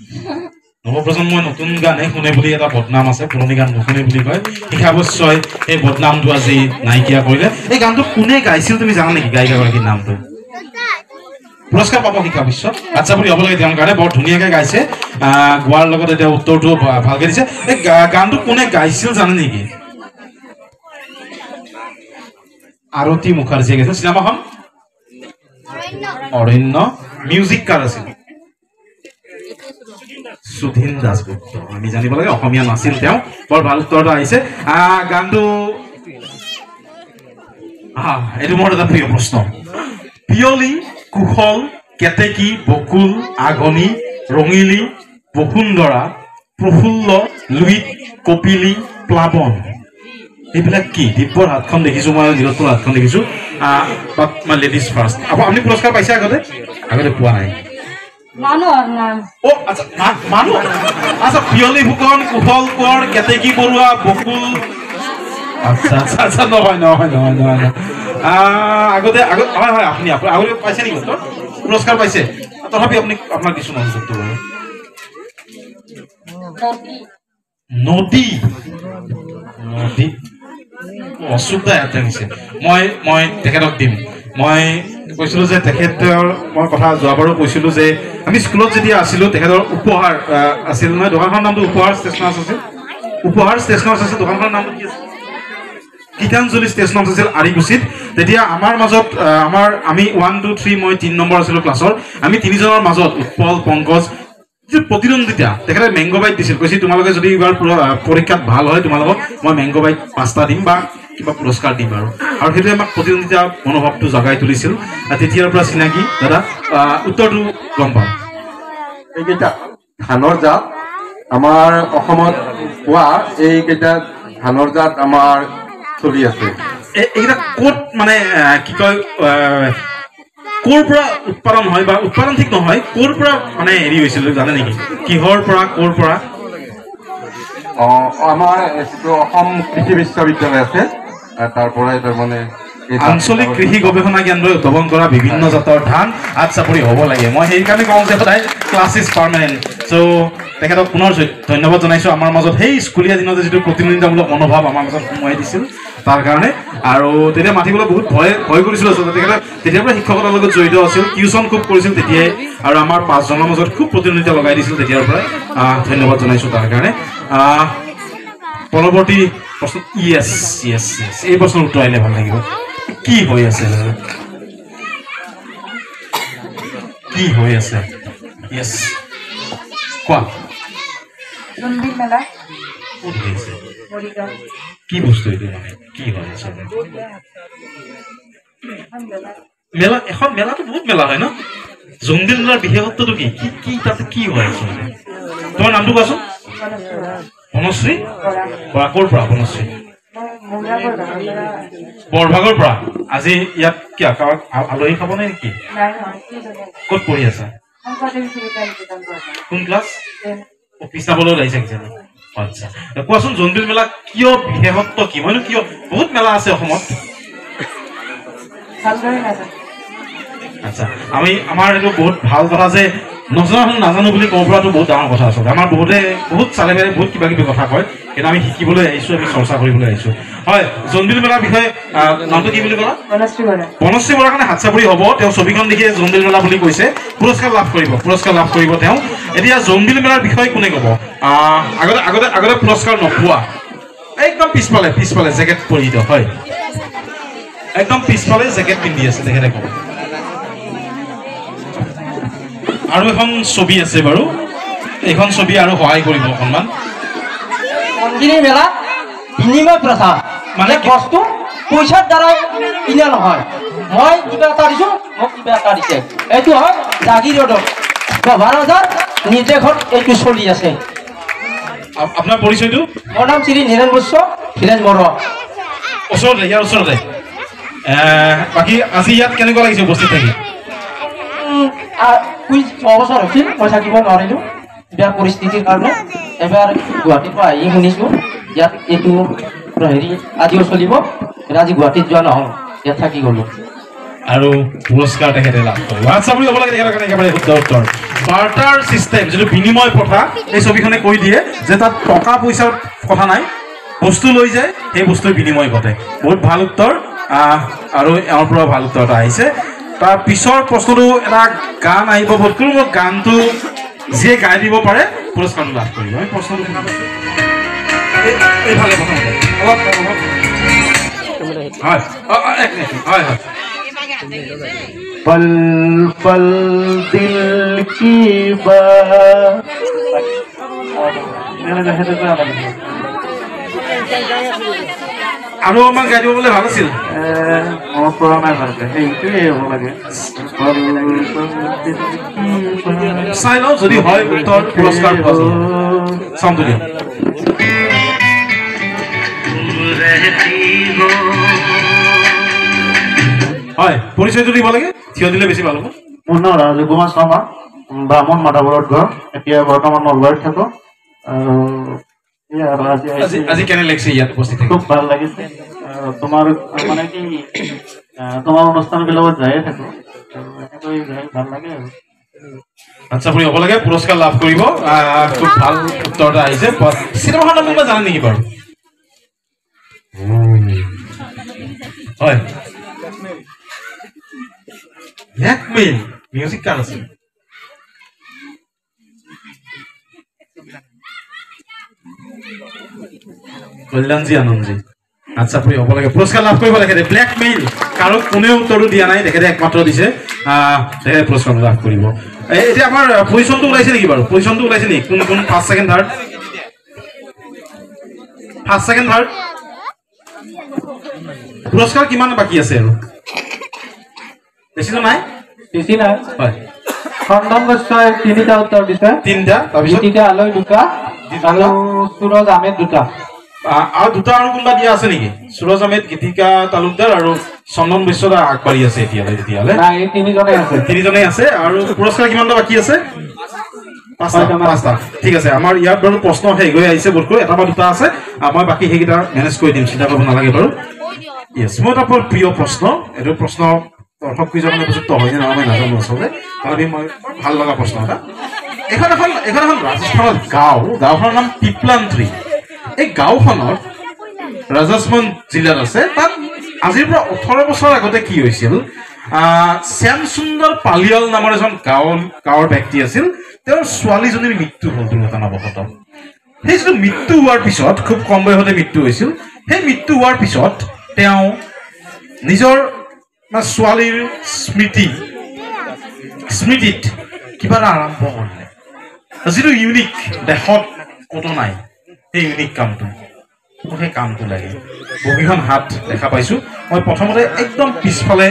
নৱপ্ৰজন্মই নতুন গানে শুনে বুলি এটা বদনাম আছে পুৰণি গান নুশুনে বুলি কয় শিক্ষাৱশ্যই এই বদনামটো আজি নাইকিয়া কৰিলে এই গানটো কোনে গাইছিল তুমি জানা নেকি গায়িকাগৰাকীৰ নামটো পুৰস্কাৰ পাব শিক্ষাৱশ্য আচ্ছা বুলি হ'ব লাগে তেওঁৰ কাৰণে বৰ ধুনীয়াকে গাইছে গোৱাৰ লগত এতিয়া উত্তৰটো ভালকে দিছে এই গানটো কোনে গাইছিল জানে নেকি আৰতী মুখাৰ্জীয়ে গাইছিল চিনেমাখন অৰণ্য মিউজিক কাৰ আছিল সুধীন দাসগুপ্ত আমি জানিব লাগে অসমীয়া নাছিল তেওঁ বৰ ভাল উত্তৰ এটা আহিছে গানটো এইটো মোৰ এটা প্ৰিয় প্ৰশ্ন পিয়লি কুশল কেতেকী বকুল আগনি ৰঙিলী বসুন্ধৰা প্ৰফুল্ল লুইত কপিলী প্লাৱন এইবিলাক কি দিব্যৰ হাতখন দেখিছোঁ মই নীৰজৰ হাতখন দেখিছোঁ বাট মাই লেডিজ ফাৰ্ষ্ট আপুনি পুৰস্কাৰ পাইছে আগতে পোৱা নাই মানুহ আচ্ছা পিয়লি ফুকন কুশল কোঁৱৰ কেতেকী বৰুৱা বকুল আচ্ছা আচ্ছা আচ্ছা নহয় আগতে হয় হয় আপুনি আগতে পাইছে নেকি পুৰস্কাৰ পাইছে তথাপি আপুনি আপোনাৰ কিছু মন্তব্য কৰে নদী নদী অসুবিধা ইয়াতে হৈছে মই তেখেতক দিম মই কৈছিলোঁ যে তেখেতৰ মই কথা যোৱাবাৰো কৈছিলোঁ যে আমি স্কুলত যেতিয়া আছিলোঁ তেখেতৰ উপহাৰ আছিল নহয় দোকানখনৰ নামটো উপহাৰ ষ্টেচনাৰ্ছ আছিল দোকানখনৰ নামটো কি আছিল গীতাঞ্জলি ষ্টেচনাৰ্ছ আছিল আৰিকুছিত তেতিয়া আমাৰ মাজত আমি 1 2 3 মই 3 নম্বৰ আছিলোঁ ক্লাছৰ আমি তিনিজনৰ মাজত উৎপল পংকজ প্ৰতিদ্বন্দ্বিতা তেখেতে মেংগ বাইট দিছিল কৈছিল তোমালোকে যদি এইবাৰ পৰীক্ষাত ভাল হয় তোমালোকক মই মেংগ বাইট 5টা দিম বা কিবা পুৰস্কাৰ দিম আৰু সেইটোৱে আমাক প্ৰতিদ্বন্দ্বিতা মনোভাৱটো জগাই তুলিছিল তেতিয়াৰ পৰা চিনাকি দাদা উত্তৰটো গম পাম এইকেইটা ধানৰ জাত আমাৰ অসমত পোৱা এইকেইটা ধানৰ জাত আমাৰ চলি আছে এইকেইটা ক'ত মানে কি কয় ক'ৰ পৰা উৎপাদন হয় বা উৎপাদন ঠিক নহয় ক'ৰ পৰা মানে হেৰি হৈছিল জানে নেকি কিহৰ পৰা ক'ৰ পৰা আমাৰ অসম কৃষি বিশ্ববিদ্যালয় আছে তাৰ পৰাই তাৰমানে আঞ্চলিক কৃষি গৱেষণা কেন্দ্ৰই উদ্ভাৱন কৰা বিভিন্ন জাতৰ ধান আগ চাপৰি হ'ব লাগে মই সেইকাৰণে কওঁ যে সদায় ক্লাছ ইজ পাৰ্মানেণ্ট চ' তেখেতক পুনৰ ধন্যবাদ জনাইছোঁ আমাৰ মাজত সেই স্কুলীয়া দিনতে যিটো প্ৰতিনিধিতামূলক মনোভাৱ আমাৰ মাজত সোমোৱাই দিছিল তাৰ কাৰণে আৰু তেতিয়া মাতিবলৈ বহুত ভয় কৰিছিল আচলতে তেখেতে তেতিয়াৰ পৰা শিক্ষকতাৰ লগত জড়িত আছিল টিউশ্যন খুব কৰিছিল তেতিয়াই আৰু আমাৰ 5জনৰ মাজত খুব প্ৰতিনিধিতা লগাই দিছিল তেতিয়াৰ পৰাই ধন্যবাদ জনাইছোঁ তাৰ কাৰণে পৰৱৰ্তী প্ৰশ্ন ইয়েছ এই প্ৰশ্নৰ উত্তৰ আহিলে ভাল লাগিব কি হৈ আছে ইয়েছ কোৱা কি বস্তু এইটো মানে কি হৈ আছে মেলা এখন মেলাটো বহুত মেলা হয় ন জোনবিল মেলাৰ বিশেষত্বটো কি তাতে কি হৈ আছে তোমাৰ নামটো কোৱাচোন বনশ্ৰী ক'ৰ পৰা বনশ্ৰী বৰভাগৰ পৰা আজি ইয়াত কিয় আলহী খাব নে নেকি ক'ত পঢ়ি আছা কোন ক্লাছ অফিচ চাবলৈ ওলাইছে কিজানি আচ্ছা কোৱাচোন জোনবিল মেলা কিয় বিশেষত্ব কি মইনো কিয় বহুত মেলা আছে অসমত আচ্ছা আমাৰ এইটো বহুত ভাল কথা যে নাজানো বুলি ক'ব পৰাটো বহুত ডাঙৰ কথা আচলতে আমাৰ বহুত চালে মেলে বহুত কিবা কিবি কথা কয় কিন্তু আমি শিকিবলৈ আহিছোঁ আমি চৰ্চা কৰিবলৈ আহিছোঁ হয় জোনবিল মেলাৰ বিষয়ে নামটো কি বুলি ক'লা বনশ্ৰী বৰাৰ কাৰণে হাত চাপৰি হ'ব তেওঁ ছবিখন দেখিয়ে জোনবিল মেলা বুলি কৈছে পুৰস্কাৰ লাভ কৰিব তেওঁ এতিয়া জোনবিল মেলাৰ বিষয়ে কোনে ক'ব আগতে পুৰস্কাৰ নোপোৱা একদম পিছফালে জেকেট পৰিহিত হয় একদম পিছফালে জেকেট পিন্ধি আছে তেখেতে ক'ব আৰু এখন ছবি আছে বাৰু এইখন ছবি আৰু সহায় কৰিব অকণমান মেলা বিনিময় প্ৰথা মানে বস্তু পইচাৰ দ্বাৰা কিনা নহয় মই কিবা এটা দিছোঁ মোক কিবা এটা দিছে এইটো হয় জাগিৰ ৰোডত গভাৰজাৰ নিৰ্দেশত এইটো চলি আছে আপোনাৰ পৰিচয়টো মোৰ নাম শ্ৰী নীৰেণ বৈশ্য ধীৰেণ বৰুৱা ইয়াৰ ওচৰতে বাকী আজি ইয়াত কেনেকুৱা লাগিছে উপস্থিত থাকি কুইজ 6 বছৰ হৈছিল মই থাকিব নোৱাৰিলোঁ বিয়াৰ পৰিস্থিতিৰ কাৰণে এবাৰ গুৱাহাটীৰ পৰা আহি শুনিছোঁ ইয়াত এইটো হেৰি আজিও চলিব আজি গুৱাহাটীত যোৱা নহ'ল ইয়াত থাকি গ'লোঁ আৰু পুৰস্কাৰ তেখেতে লাভ কৰিব চাবৰি হ'ব লাগে তেখেতৰ কাৰণে একেবাৰে শুদ্ধ উত্তৰ বাৰ্টাৰ ছিষ্টেম যিটো বিনিময় প্ৰথা এই ছবিখনে কৈ দিয়ে যে তাত টকা পইচাৰ কথা নাই বস্তু লৈ যায় সেই বস্তুৰ বিনিময় ঘটে বহুত ভাল উত্তৰ আৰু এওঁৰ পৰা ভাল উত্তৰ এটা আহিছে তাৰ পিছৰ প্ৰশ্নটো এটা গান আহিব বোধকৰো মই গানটো যিয়ে গাই দিব পাৰে পুৰস্কাৰটো লাভ কৰিব আমি প্ৰশ্নটো শুনা পাইছোঁ এইফালে প্ৰথমতে হয় पल पल दिल की बात আৰু আমাক গাই দিব বোলে ভাল আছিল মোৰ পৰা নাই ভালকে সেইটোৱে হ'ব লাগে চাই লওঁ যদি হয় উত্তৰ পুৰস্কাৰ চাউণ্ডটো দিয়ক হয় পৰিচয়টো দিব লাগে থিয় দিলে বেছি ভাল হ'ব মোৰ নাম ৰাজকুমাৰ শৰ্মা ব্ৰাহ্মণ মাধৱৰত ঘৰ এতিয়া বৰ্তমান নলবাৰীত থাকো আৰু আজি কেনে লাগিছে ইয়াত উপস্থিত খুব ভাল লাগিছে তোমাৰ মানে কি তোমাৰ অনুষ্ঠানবিলাকত যায়ে থাকো এনেকৈ যাই ভাল লাগে আৰু আচ্ছা আপুনি হ'ব লাগে পুৰস্কাৰ লাভ কৰিব খুব ভাল উত্তৰ এটা আহিছে চিনেমাখন নাম কিবা জানে নেকি বাৰু হয় ব্লেকমেইল মিউজিক কাৰ আছে কল্যাণজী আনন্দজী আচ্ছা আপুনি হ'ব লাগে পুৰস্কাৰ লাভ কৰিব লাগে ব্লেকমেইল কাৰো কোনেও উত্তৰটো দিয়া নাই তেখেতে একমাত্ৰ দিছে তেখেতে পুৰস্কাৰ লাভ কৰিব এতিয়া আমাৰ পজিশ্যনটো ওলাইছে নেকি বাৰু পজিশ্যনটো ওলাইছে নেকি কোন কোন ফাৰ্ষ্ট ছেকেণ্ড থাৰ্ড পুৰস্কাৰ কিমান বাকী আছে আৰু বেছিটো নাই বেছি নাই হয় চন্দন গোস্বাই 3টা উত্তৰ দিছে 3টা তাৰপিছত গীতিকা আলয় 2টা আৰু সুৰজ আহমেদ 2টা আৰু 2টা আৰু কোনোবা দিয়া আছে নেকি সুৰজ আহমেদ গীতিকা তালুকদাৰ আৰু চন্দন বৈশ্যদা আগবাঢ়ি আছে এতিয়ালৈ তেতিয়াহ'লে নাই 3জনেই আছে আৰু পুৰস্কাৰ কিমানটা বাকী আছে 5টা ঠিক আছে আমাৰ ইয়াত বাৰু প্ৰশ্ন শেষ হৈ আহিছে বোধকৈ এটা বা 2টা আছে মই বাকী সেইকেইটা মেনেজ কৰি দিম চিন্তা কৰিব নালাগে বাৰু ইয়েছ মোৰ এটা বৰ প্ৰিয় প্ৰশ্ন এইটো প্ৰশ্ন দৰ্শক কিজনে উপযুক্ত হয় নে নহয় মই নাজানো আচলতে তথাপি মই ভাল লগা প্ৰশ্ন এটা এখন ৰাজস্থানৰ গাঁওখনৰ নাম পিপলান্ত্ৰী এই গাঁওখনত ৰাজস্থান জিলাত আছে তাত আজিৰ পৰা 18 বছৰ আগতে কি হৈছিল শ্যাম সুন্দৰ পালিয়াল নামৰ এজন গাঁৱৰ ব্যক্তি আছিল তেওঁৰ ছোৱালীজনীৰ মৃত্যু হ'ল দুৰ্ঘটনাবশতঃ সেই যিটো মৃত্যু হোৱাৰ পিছত খুব কম বয়সতে মৃত্যু হৈছিল সেই মৃত্যু হোৱাৰ পিছত তেওঁ নিজৰ ছোৱালীৰ স্মৃতিত কিবা এটা আৰম্ভ কৰিলে যিটো ইউনিক দেশত ক'তো নাই সেই ইউনিক কামটো সেই কামটো লাগে বগীখন হাত দেখা পাইছো মই প্ৰথমতে একদম পিছফালে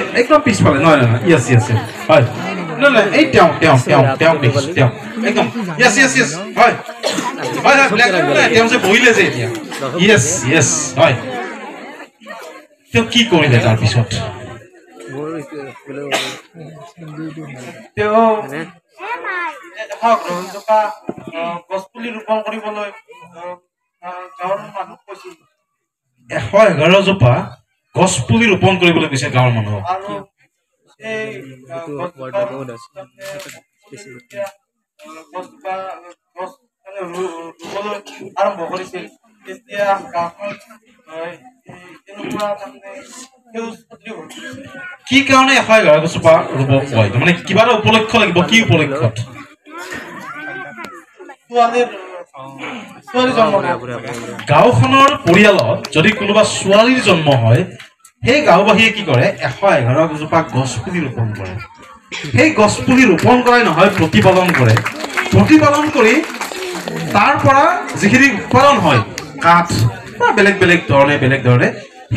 নহয় ইয়েছ হয় নহয় এই তেওঁ দেখিছো তেওঁ একদম ইয়েছ হয় তেওঁ যে বহিলে যে এতিয়া ইয়েছ হয় তেওঁ কি কৰিলে তাৰপিছত গছপুলি ৰোপণ কৰিবলৈ 111 জোপা গছপুলি ৰোপণ কৰিবলৈ কৈছে গাঁৱৰ মানুহক আৰম্ভ কৰিছিল তেতিয়া কি কাৰণে 111 জোপা ৰুব কয় মানে কিবা এটা উপলক্ষ লাগিব কি উপলক্ষত গাঁওখনৰ পৰিয়ালত যদি কোনোবা ছোৱালীৰ জন্ম হয় সেই গাঁওবাসীয়ে কি কৰে 111 জোপা গছপুলি ৰোপণ কৰে সেই গছপুলি ৰোপণ কৰাই নহয় প্ৰতিপালন কৰি তাৰ পৰা যিখিনি উৎপাদন হয় কাঠ বা বেলেগ ধৰণে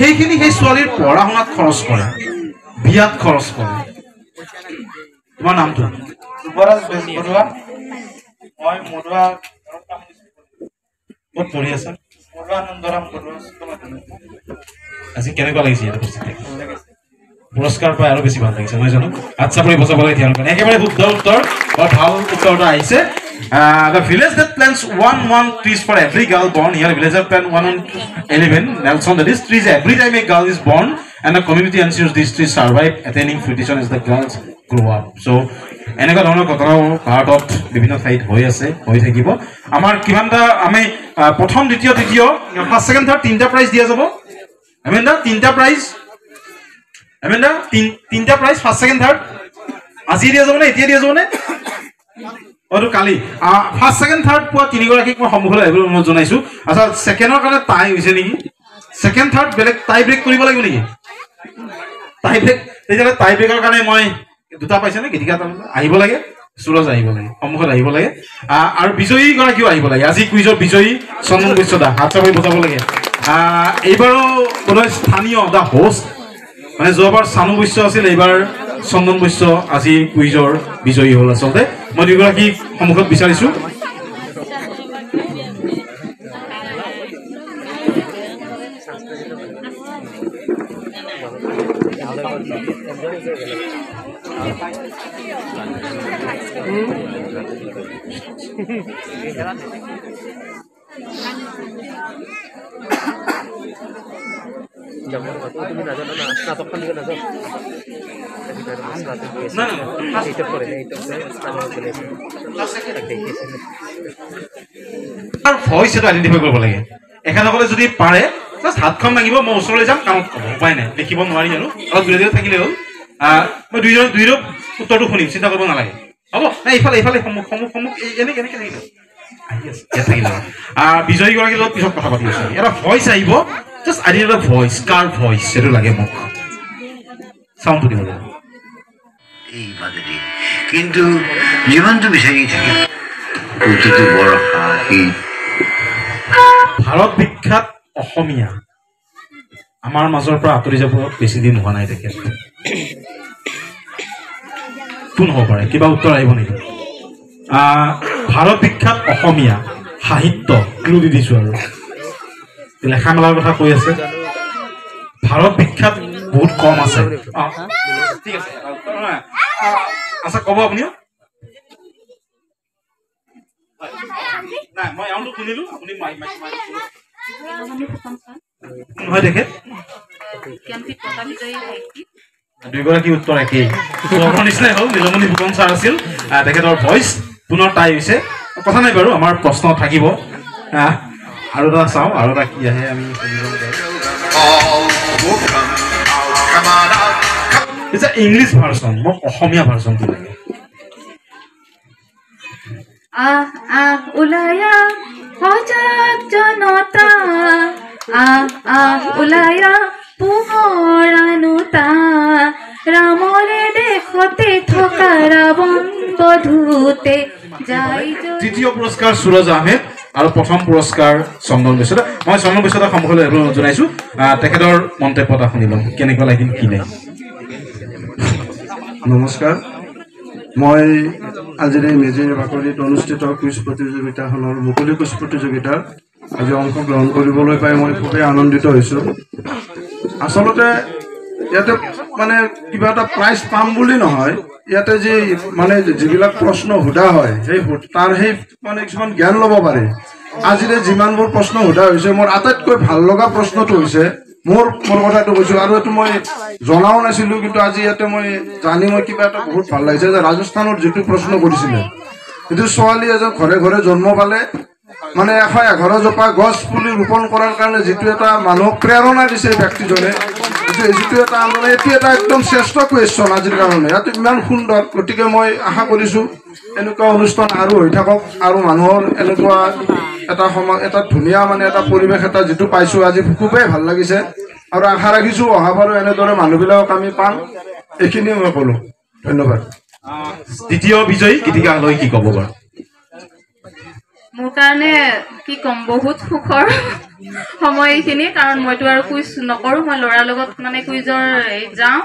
সেইখিনি সেই ছোৱালীৰ পঢ়া শুনাত খৰচ কৰে বিয়াত খৰচ কৰে তোমাৰ নামটো ক'ত পঢ়ি আছা আজি কেনেকুৱা লাগিছে ইয়াত উপস্থিত পুৰস্কাৰ পাই আৰু বেছি ভাল লাগিছে মই জানো আচ্ছা পৰি বজাব লাগে ধ্যান কৰে একেবাৰে শুদ্ধ উত্তৰ বৰ ভাল উত্তৰ এটা আহিছে the village that plants one trees for every girl born here villager plant 111 Nelson that is trees every time a girl is born and the community ensures these trees survive attaining fruition as the girls grow up so এনেকুৱা ধৰণৰ ঘটনা ভাৰতত বিভিন্ন ঠাইত হৈ থাকিব আমাৰ কিমানটা আমি প্ৰথম দ্বিতীয় তৃতীয় ফাৰ্ষ্ট ছেকেণ্ড থাৰ্ড 3টা প্ৰাইজ দিয়া যাব এমেণ্ডা 3টা প্ৰাইজ ফাৰ্ষ্ট ছেকেণ্ড থাৰ্ড আজি দিয়া যাব নে এতিয়া দিয়া যাব নে আৰু কালি ফাৰ্ষ্ট ছেকেণ্ড থাৰ্ড পোৱা 3গৰাকীক মই সন্মুখলৈ আহিবলৈ অনুৰোধ জনাইছো আচ্ছা ছেকেণ্ডৰ কাৰণে টাই হৈছে নেকি ছেকেণ্ড থাৰ্ড বেলেগ টাই ব্ৰেক কৰিব লাগিব নেকি টাই ব্ৰেক তেতিয়াহ'লে টাই ব্ৰেকৰ কাৰণে মই 2টা পাইছে নে গীতিকা আহিব লাগে সুৰজ আহিব লাগে সন্মুখত আহিব লাগে আৰু বিজয়ী গৰাকীও আহিব লাগে আজি কুইজৰ বিজয়ী চন্দন বৈশ্যদা হাত চাপৰি বজাব লাগে এইবাৰো কোনো স্থানীয় দা হোষ্ট মানে যোৱাবাৰ চানু বৈশ্য আছিল এইবাৰ চন্দন বৈশ্য আজি কুইজৰ বিজয়ী হ'ল আচলতে মই 2গৰাকীক সন্মুখত বিচাৰিছো ভইচ এটা আইডেন্টিফাই কৰিব লাগে এখেতসকলে যদি পাৰে জাষ্ট হাতখন দাঙিব মই ওচৰলৈ যাম কামত ক'ব উপায় নাই দেখিব নোৱাৰি আৰু অলপ দূৰে দূৰে থাকিলে হ'ল মই দুইৰো উত্তৰটো শুনিম চিন্তা কৰিব নালাগে হ'ব নাই ইফালে ইফালে সন্মুখ এনেকে থাকিলে থাকিলে বিজয়ীগৰাকীৰ লগত পিছত কথা পাতি আছো এটা ভইচ আহিব জাষ্ট আইডেন্টিফাই ভইচ কাৰ ভইচ সেইটো লাগে মোক চাউণ্ডটো দিব লাগে এই মাজেদি কিন্তু জীৱনটো বিচাৰি থাকে প্ৰতিটো বৰষা এই ভাৰত বিখ্যাত অসমীয়া আমাৰ মাজৰ পৰা আঁতৰি যাব বেছি দিন হোৱা নাই তেখেত কোন হ'ব পাৰে কিবা উত্তৰ আহিব নেকি ভাৰত বিখ্যাত অসমীয়া সাহিত্য ক্লু দি দিছো আৰু লেখা মেলাৰ কথা কৈ আছে ভাৰত বিখ্যাত বহুত কম আছে ঠিক আছে আচ্ছা ক'ব আপুনিও মই আউটটো শুনিলো আপুনি হয় তেখেত দুইগৰাকী উত্তৰ একেই নিচিনাই হ'ল নীলমণি ফুকন ছাৰ আছিল তেখেতৰ ভইচ পুনৰ টাই হৈছে কথা নাই বাৰু আমাৰ প্ৰশ্ন থাকিব আৰু এটা চাওঁ আৰু এটা কি আহে আমি ইংলিছ ভাৰ্চন মোক অসমীয়া ভাৰ্চনটো লাগে উলায়া সজাগ জনতা উলায়া পোহৰানুতা ৰামৰে দেশতে থকা ৰাৱণ বধূতে যাই তৃতীয় পুৰস্কাৰ সুৰজ আহমেদ আৰু প্ৰথম পুৰস্কাৰ চন্দন বৈশ্যতা মই চন্দন বৈশ্যতাক সন্মুখলৈ জনাইছো তেখেতৰ মন্তব্য এটা শুনি লম কেনেকুৱা লাগিল কি নাই নমস্কাৰ মই আজিৰ এই মেজিৰ বাকৰিত অনুষ্ঠিত কুইজ প্ৰতিযোগিতাখনৰ মুকলি কুইজ প্ৰতিযোগিতাৰ আজি অংশগ্ৰহণ কৰিবলৈ পাই মই খুবেই আনন্দিত হৈছোঁ আচলতে ইয়াতে মানে কিবা এটা প্ৰাইজ পাম বুলি নহয় ইয়াতে যি মানে যিবিলাক প্ৰশ্ন সোধা হয় সেই তাৰ সেই মানে কিছুমান জ্ঞান ল'ব পাৰে আজিৰে যিমানবোৰ প্ৰশ্ন সোধা হৈছে মোৰ আটাইতকৈ ভাল লগা প্ৰশ্নটো হৈছে মোৰ কথাটো কৈছোঁ আৰু এইটো মই জনাও নাছিলোঁ কিন্তু আজি ইয়াতে মই জানি মই কিবা এটা বহুত ভাল লাগিছে যে ৰাজস্থানত যিটো প্ৰশ্ন কৰিছিলে সেইটো ছোৱালী এজন ঘৰে ঘৰে জন্ম পালে মানে 111 জোপা গছ পুলি ৰোপণ কৰাৰ কাৰণে যিটো এটা মানুহক প্ৰেৰণা দিছে ব্যক্তিজনে যিটো এটা মানে এইটো এটা একদম শ্ৰেষ্ঠ কুৱেশ্যন আজিৰ কাৰণে ইয়াত ইমান সুন্দৰ গতিকে মই আশা কৰিছোঁ এনেকুৱা অনুষ্ঠান আৰু হৈ থাকক আৰু মানুহৰ এনেকুৱা এটা সময় এটা ধুনীয়া মানে এটা পৰিৱেশ এটা যিটো পাইছোঁ আজি খুবেই ভাল লাগিছে আৰু আশা ৰাখিছোঁ অহাবাৰো এনেদৰে মানুহবিলাকক আমি পাম এইখিনিয়ে মই ক'লোঁ ধন্যবাদ দ্বিতীয় বিজয়ী গীতিকালৈ কি ক'ব বাৰু মোৰ কাৰণে কি ক'ম বহুত সুখৰ সময় এইখিনি কাৰণ মইতো আৰু কুইজ নকৰোঁ মই ল'ৰাৰ লগত মানে কুইজৰ যাওঁ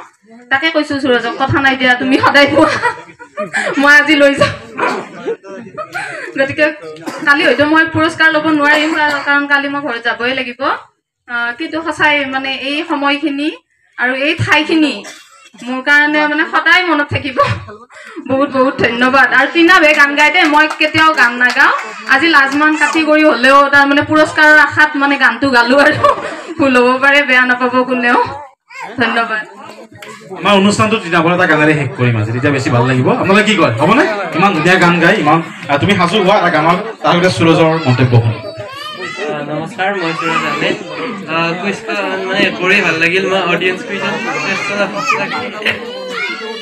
তাকে কৈছোঁ সুৰজক কথা নাই দিয়া তুমি সদায় পোৱা মই আজি লৈ যাওঁ গতিকে কালি হয়তো মই পুৰস্কাৰ ল'ব নোৱাৰিম কাৰণ কালি মই ঘৰত যাবই লাগিব কিন্তু সঁচাই মানে এই সময়খিনি আৰু এই ঠাইখিনি মোৰ কাৰণে মানে সদায় মনত থাকিব বহুত বহুত ধন্যবাদ আৰু টিনাবে গান গাই দে মই কেতিয়াও গান নাগাওঁ আজি লাজমান কাটি কৰি হ'লেও তাৰ মানে পুৰস্কাৰৰ আশাত মানে গানটো গালোঁ আৰু ভুল হ'ব পাৰে বেয়া নাপাব কোনেও ধন্যবাদ আমাৰ অনুষ্ঠানটো টিনাবৰ এটা গানেৰে শেষ কৰিম আজি তেতিয়া বেছি ভাল লাগিব আপোনালোকে কি কয় হ'বনে ইমান ধুনীয়া গান গাই ইমান তুমি সাজু হোৱা এটা গানৰ তাৰ লগতে সুৰজৰ মন্তব্য শুনি নমস্কাৰ মই সুৰজ আহমেদ কুইজখন মানে কৰি ভাল লাগিল মই অডিয়েঞ্চ কুইজত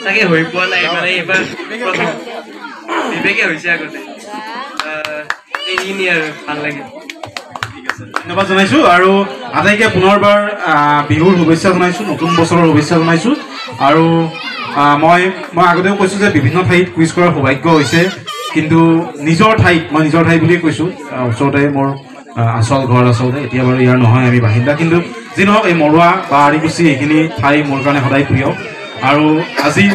চাগে হৈ পোৱা নাই মানে এইবাৰ প্ৰথম বিবেকে হৈছে আগতে এইখিনি আৰু ভাল লাগিল ধন্যবাদ জনাইছোঁ আৰু আটাইকে পুনৰবাৰ বিহুৰ শুভেচ্ছা জনাইছোঁ নতুন বছৰৰ শুভেচ্ছা জনাইছোঁ আৰু মই আগতেও কৈছোঁ যে বিভিন্ন ঠাইত কুইজ কৰাৰ সৌভাগ্য হৈছে কিন্তু নিজৰ ঠাইত মই নিজৰ ঠাই বুলিয়ে কৈছোঁ ওচৰতে মোৰ আচল ঘৰ আচলতে এতিয়া বাৰু ইয়াৰ নহয় আমি বাসিন্দা কিন্তু যি নহওক এই মৰুৱা বা আৰিকুচি এইখিনি ঠাই মোৰ কাৰণে সদায় প্ৰিয় আৰু আজি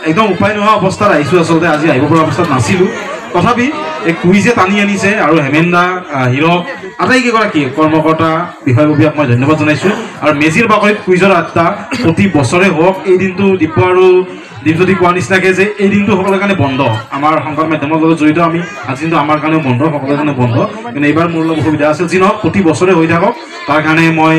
একদম উপায় নোহোৱা অৱস্থাত আহিছোঁ আচলতে আজি আহিব পৰা অৱস্থাত নাছিলোঁ তথাপি এই কুইজে টানি আনিছে আৰু হেমেন্দা হিৰক আটাইকেইগৰাকী কৰ্মকৰ্তা বিষয়ববীয়াক মই ধন্যবাদ জনাইছোঁ আৰু মেজিৰ বাকৰিত কুইজৰ আড্ডা প্ৰতি বছৰে হওক এই দিনটো দিব্য আৰু দীপজ্যোতি কোৱাৰ নিচিনাকৈ যে এই দিনটো সকলোৰে কাৰণে বন্ধ আমাৰ সংবাদ মাধ্যমৰ লগত জড়িত আমি আজি কিন্তু আমাৰ কাৰণেও বন্ধ সকলোৰে কাৰণে বন্ধ কিন্তু এইবাৰ মোৰ অলপ অসুবিধা আছিল যি নহওক প্ৰতি বছৰে হৈ থাকক তাৰ কাৰণে মই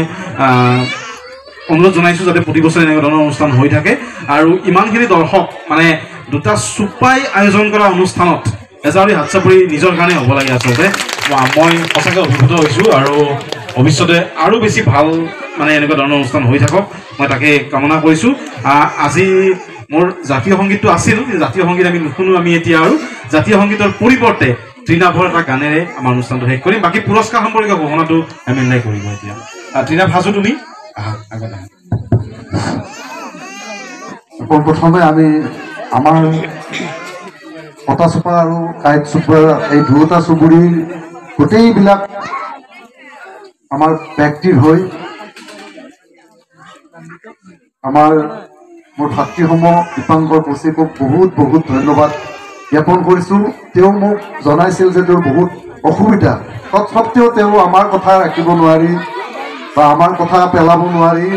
অনুৰোধ জনাইছোঁ যাতে প্ৰতি বছৰে এনেকুৱা ধৰণৰ অনুষ্ঠান হৈ থাকে আৰু ইমানখিনি দৰ্শক মানে দুটা চুপাই আয়োজন কৰা অনুষ্ঠানত এজাৰি হাত চাপৰি নিজৰ কাৰণে হ'ব লাগে আচলতে মই সঁচাকৈ অভিভূত হৈছোঁ আৰু ভৱিষ্যতে আৰু বেছি ভাল মানে এনেকুৱা ধৰণৰ অনুষ্ঠান হৈ থাকক মই তাকে কামনা কৰিছোঁ আজি মোৰ জাতীয় সংগীতটো আছিল জাতীয় সংগীত আমি নুশুনো আমি এতিয়া আৰু জাতীয় সংগীতৰ পৰিৱৰ্তে তৃণাভৰ এটা গানেৰে আমাৰ অনুষ্ঠানটো শেষ কৰিম বাকী পুৰস্কাৰ সম্পৰ্কীয় ঘোষণাটো এমেন্দাই কৰিব এতিয়া তৃণা ভাজো তুমি আগত প্ৰথমে আমি আমাৰ পটাচোপা আৰু কাইট চোপা এই দুয়োটা চুবুৰীৰ গোটেইবিলাক আমাৰ ব্যক্তিৰ হৈ আমাৰ মোৰ ভাতৃসমূহ দীপাংকৰ কৌশিকক বহুত বহুত ধন্যবাদ জ্ঞাপন কৰিছোঁ তেওঁ মোক জনাইছিল যে তেওঁৰ বহুত অসুবিধা তৎসত্ত্বেও তেওঁ আমাৰ কথা ৰাখিব নোৱাৰি বা আমাৰ কথা পেলাব নোৱাৰি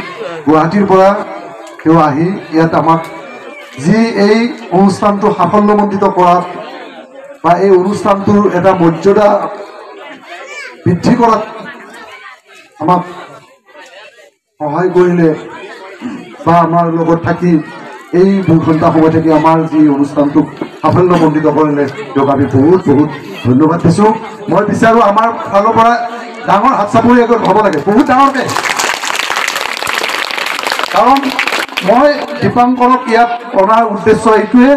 গুৱাহাটীৰ পৰা তেওঁ আহি ইয়াত আমাক যি এই অনুষ্ঠানটো সাফল্যমণ্ডিত কৰাত বা এই অনুষ্ঠানটোৰ এটা মৰ্যাদা বৃদ্ধি কৰাত আমাক সহায় কৰিলে বা আমাৰ লগত থাকি এই 2 ঘণ্টা সময় থাকি আমাৰ যি অনুষ্ঠানটোক সাফল্যমণ্ডিত কৰিলে তেওঁক আমি বহুত বহুত ধন্যবাদ দিছোঁ মই বিচাৰোঁ আমাৰ ফালৰ পৰা ডাঙৰ হাত চাপৰি এগত হ'ব লাগে বহুত ডাঙৰকৈ কাৰণ মই দীপাংকৰক ইয়াত অনাৰ উদ্দেশ্য এইটোৱে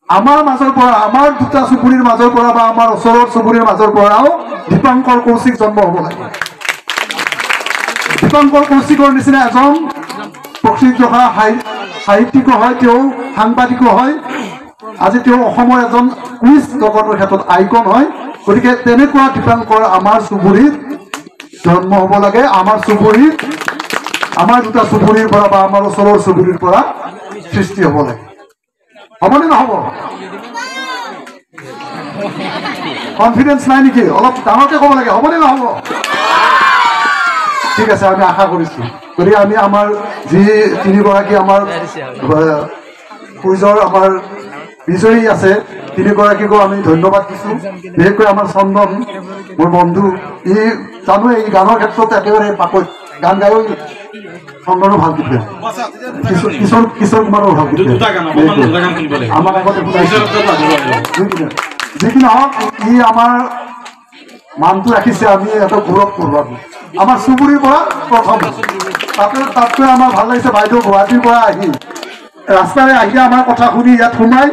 আমাৰ মাজৰ পৰা আমাৰ দুটা চুবুৰীৰ মাজৰ পৰা বা আমাৰ ওচৰৰ চুবুৰীৰ মাজৰ পৰাও দীপাংকৰ কৌশিক জন্ম হ'ব লাগে দীপাংকৰ কৌশিকৰ নিচিনা এজন প্ৰসিদ্ধ সাহিত্যিকো হয় তেওঁ সাংবাদিকো হয় আজি তেওঁ অসমৰ এজন কুইজ জগতৰ ক্ষেত্ৰত আইকন হয় গতিকে তেনেকুৱা দীপাংকৰ আমাৰ চুবুৰীত জন্ম হ'ব লাগে আমাৰ চুবুৰীত আমাৰ দুটা চুবুৰীৰ পৰা বা আমাৰ ওচৰৰ চুবুৰীৰ পৰা সৃষ্টি হ'ব লাগে হ'বনে নহ'ব কনফিডেন্স নাই নেকি অলপ ডাঙৰকৈ ক'ব লাগে হ'বনে নহ'ব ঠিক আছে আমি আশা কৰিছোঁ গতিকে আমি আমাৰ যি 3গৰাকী আমাৰ কুইজৰ আমাৰ বিজয়ী আছে 3গৰাকীকো আমি ধন্যবাদ দিছোঁ বিশেষকৈ আমাৰ চন্দন মোৰ বন্ধু ই জানোৱে এই গানৰ ক্ষেত্ৰত একেবাৰে পাকৈত গান গায়ো চন্দনো ভাল গীত গায় কিশোৰ কুমাৰো ভাল গীত গায় আমাৰ আগতে যিকি নহওক ই আমাৰ মানটো ৰাখিছে আমি এটা গৌৰৱ কৰোঁ আমি আমাৰ চুবুৰীৰ পৰা প্ৰথম তাতকৈ আমাৰ ভাল লাগিছে বাইদেউ গুৱাহাটীৰ পৰা আহি ৰাস্তাৰে আহি আমাৰ কথা শুনি ইয়াত সোমাই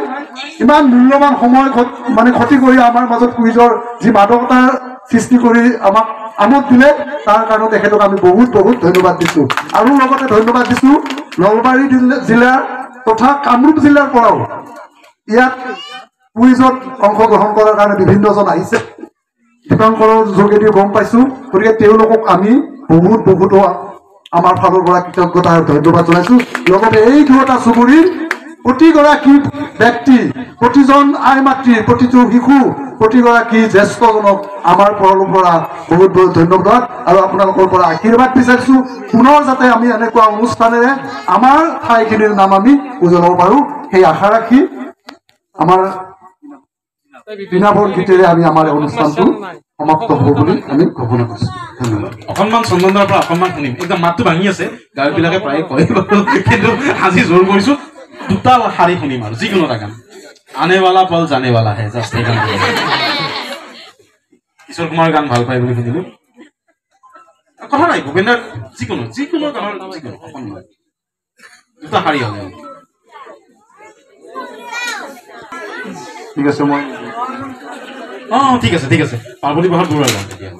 ইমান মূল্যৱান সময় মানে ক্ষতি কৰি আমাৰ মাজত কুইজৰ যি মাদকতাৰ সৃষ্টি কৰি আমাক আমোদ দিলে তাৰ কাৰণে তেখেতক আমি বহুত বহুত ধন্যবাদ দিছোঁ আৰু লগতে ধন্যবাদ দিছোঁ নলবাৰী জিলাৰ তথা কামৰূপ জিলাৰ পৰাও ইয়াত কুইজত অংশগ্ৰহণ কৰাৰ কাৰণে বিভিন্নজন আহিছে দীপাংকৰৰ যোগেদি গম পাইছোঁ গতিকে তেওঁলোকক আমি বহুত বহুত আমাৰ ফালৰ পৰা কৃতজ্ঞতা আৰু ধন্যবাদ জনাইছোঁ লগতে এই দুটা চুবুৰীৰ প্ৰতিগৰাকী ব্যক্তি প্ৰতিজন আই মাতৃ প্ৰতিটো শিশু প্ৰতিগৰাকী জ্যেষ্ঠজনক আমাৰ ফালৰ পৰা বহুত বহুত ধন্যবাদ আৰু আপোনালোকৰ পৰা আশীৰ্বাদ বিচাৰিছোঁ পুনৰ যাতে আমি এনেকুৱা অনুষ্ঠানেৰে আমাৰ ঠাইখিনিৰ নাম আমি উজ্বলাব পাৰোঁ সেই আশা ৰাখি আমাৰ বিনাভৰ গীতেৰে আমি আমাৰ অনুষ্ঠানটো সমাপ্ত হ'ব বুলি আমি ঘোষণা কৰিছোঁ ধন্যবাদ অকণমান চন্দনৰ পৰা অকণমান শুনিম একদম মাতটো ভাঙি আছে গাঁওবিলাকে প্ৰায়ে কয় কিন্তু আজি জোৰ কৰিছোঁ দুটা শাৰী শুনিম আৰু যিকোনো এটা গান আনেৱালা পল জানেৱালা হে জাষ্ট এই গান কিশোৰ কুমাৰ গান ভাল পায় বুলি শুনিলোঁ কথা নাই ভূপেন্দ্ৰ যিকোনো গানৰ যিকোনো অকণমান দুটা শাৰী হ'লে ঠিক আছে মই ঠিক আছে পাৰ্বতী বহাত দূৰ গান তেতিয়া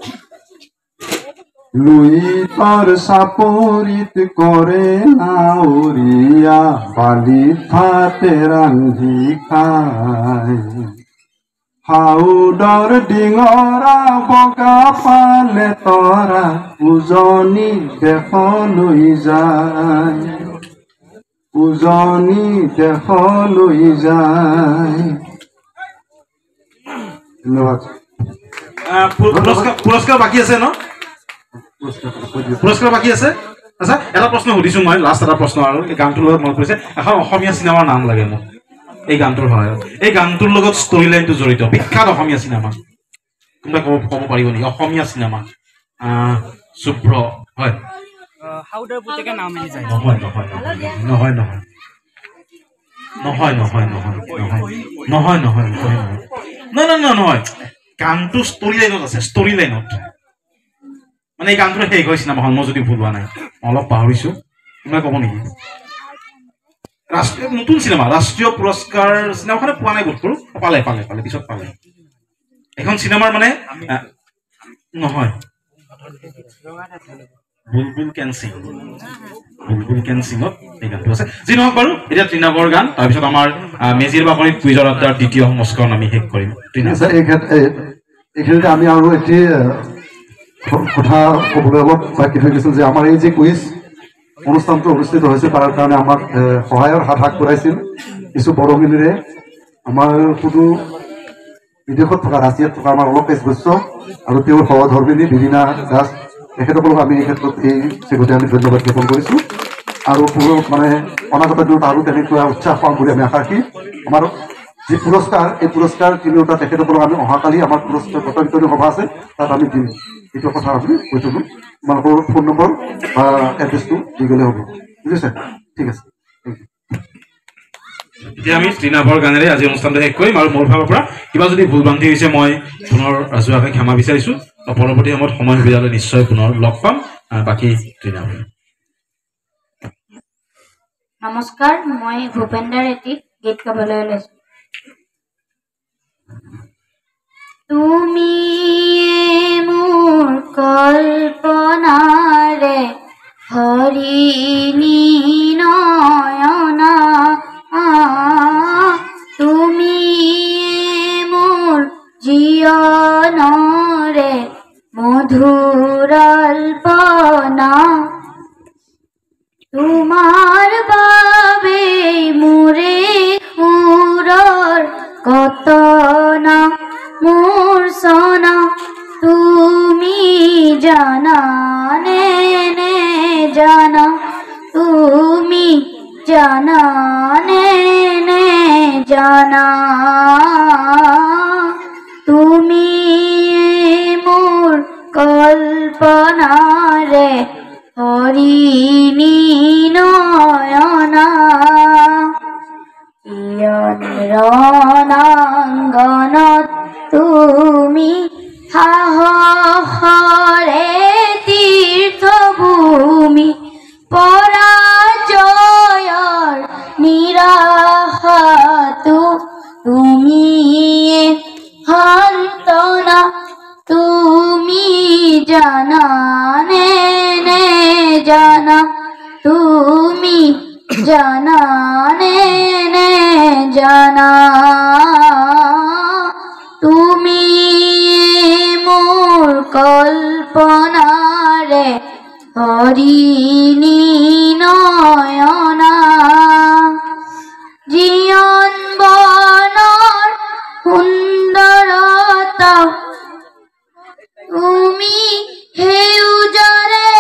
লুই পার সাপরিত করে নাউরিয়া বালি ভাতে রান্ধি খায় হাউডর ডিঙরা বগা পালে তরা উজনি দেশ লৈ যায় উজনি দেশ লৈ যায় ধন্যবাদ। পুৰস্কাৰ বাকী আছে ন? পুৰস্কাৰ বাকী আছে? আচ্ছা, এটা প্ৰশ্ন সুধিছোঁ মই, লাষ্ট এটা প্ৰশ্ন আৰু এই গানটোৰ লগত মনত পৰিছে। এখন অসমীয়া চিনেমাৰ নাম লাগে মোক এই গানটোৰ সহায়ত। এই গানটোৰ লগত ষ্টৰি লাইনটো জড়িত, বিখ্যাত অসমীয়া চিনেমা। কোনোবাই ক'ব পাৰিব নেকি? অসমীয়া চিনেমা শুভ্ৰ হয়? নহয়, গানটো ষ্টৰি লাইনত আছে, ষ্টৰি লাইনত। মানে এই গানটো শেষ হয় চিনেমাখন, মই যদি ভুল হোৱা নাই, অলপ পাহৰিছো। কোনোবাই ক'ব নেকি? নতুন চিনেমা, ৰাষ্ট্ৰীয় পুৰস্কাৰ চিনেমাখনে পোৱা নাই বোধ কৰোঁ। পালে পিছত পালে। এখন চিনেমাৰ মানে নহয়, বুলবুল কেনচিঙত এই গানটো আছে। যি নহওক বাৰু, এতিয়া তৃণাৱৰ গান, তাৰপিছত আমাৰ মেজিৰ বাকৰিত কুইজৰ আড্ডাৰ দ্বিতীয় সংস্কৰণ আমি শেষ কৰিম। এইখিনিতে আমি আৰু এটি কথা ক'বলৈ অলপ বাকী থৈ দিছোঁ যে আমাৰ এই যে কুইজ অনুষ্ঠানটো অনুষ্ঠিত হৈছে তাৰ কাৰণে আমাক সহায়ৰ হাত আগবঢ়াইছিল কিছু বৰঙণিৰে আমাৰ কোনো বিদেশত থকা, ৰাছিয়াত থকা আমাৰ অলপেশ বৈশ্য আৰু তেওঁৰ সহধৰ্মিনী বিৰিণা দাস, তেখেতসকলক আমি এই ক্ষেত্ৰত এই চেগতে আমি ধন্যবাদ জ্ঞাপন কৰিছোঁ। আৰু মানে অনাগত দিনত আৰু তেনেকুৱা উৎসাহ পাম বুলি আমি আশা ৰাখি আমাৰ যি পুৰস্কাৰ, এই পুৰস্কাৰ তিনিওটা তেখেতসকলক আমি অহাকালি আমাৰ পুৰস্কাৰ বিতৰণ সভা আছে, তাত আমি দিম। এইটো কথা আমি কৈ থলোঁ। তোমালোকৰ ফোন নম্বৰ বা এড্ৰেছটো দি গ'লে হ'ব, বুজিছে? ঠিক আছে, থেংক ইউ। এতিয়া আমি তৃণাৱৰ গানেৰে আজি অনুষ্ঠানটো শেষ কৰিম। আৰু মোৰ ফালৰ পৰা কিবা যদি ভুল ভ্ৰান্তি হৈছে মই পুনৰ ৰাজহুৱাকৈ ক্ষমা বিচাৰিছোঁ। পৰৱৰ্তী সময়ত সময় সুবিধা হ'লে নিশ্চয় পুনৰ লগ পাম। বাকী তৃণাৱৰ। নমস্কাৰ, মই ভূপেন্দ্ৰ ৰেড্ডীক গীত গাবলৈ ওলাইছোঁ। তুমি মোৰ কল্পনাৰে হৰিণী নয়না, তুমি মোৰ জীৱনৰে মধুৰ অল্পনা, তোমাৰ বাবে মোৰে সুৰৰ কতনা মোৰ চনা, তুমি জানানে নে জানা, তুমি জানানে নে জানা, তুমি মোৰ কল্পনাৰে হৰিণী নয়না, ৰণাংগনত তুমি সাহসৰে তীৰ্থভূমি, পৰাজয়ৰ নিৰাশাটো তুমি সান্তনা, তুমি জানানে নে জানা, তুমি জানানে নে জানা, তুমি মোৰ কল্পনাৰে হৰিণী নয়না, জীৱন বনৰ সুন্দৰতা তুমি সেউজৰে,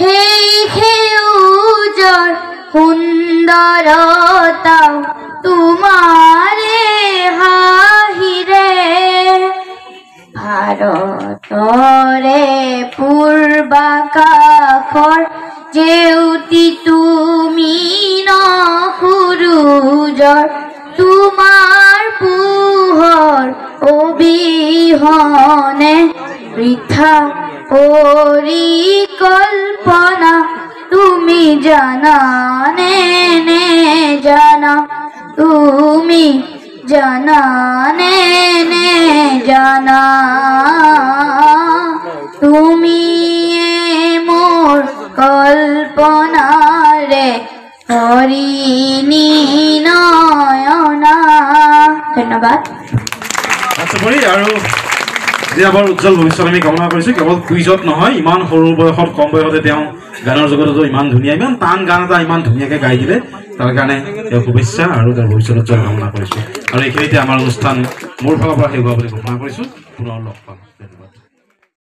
সেই সেউজৰ সুন্দৰতা তোমাৰে হাঁহিৰে, ভাৰতৰে পূৰ্বাকাশৰ জেউতি তুমি ন সূৰুজৰ, তোমাৰ পোহৰ অবিহনে বৃথা পৰিকল্পনা, তুমি জানানে নে জানা, তুমি জানানে নে জানা, তুমি মোৰ কল্পনাৰে হৰিণী নয়না। ধন্যবাদ। আৰু যে আমাৰ উজ্জ্বল ভৱিষ্যত আমি কামনা কৰিছোঁ। কেৱল কুইজত নহয়, ইমান সৰু বয়সত, কম বয়সতে তেওঁ গানৰ জগততো ইমান ধুনীয়া, ইমান টান গান এটা ইমান ধুনীয়াকৈ গাই দিলে, তাৰ কাৰণে তেওঁ শুভেচ্ছা আৰু তেওঁৰ ভৱিষ্যত উজ্জ্বল কামনা কৰিছোঁ। আৰু এইখিনিতে আমাৰ অনুষ্ঠান মোৰ ফালৰ পৰা হেৰুৱা বুলি ঘোষণা কৰিছোঁ পুনৰ লগ পাম।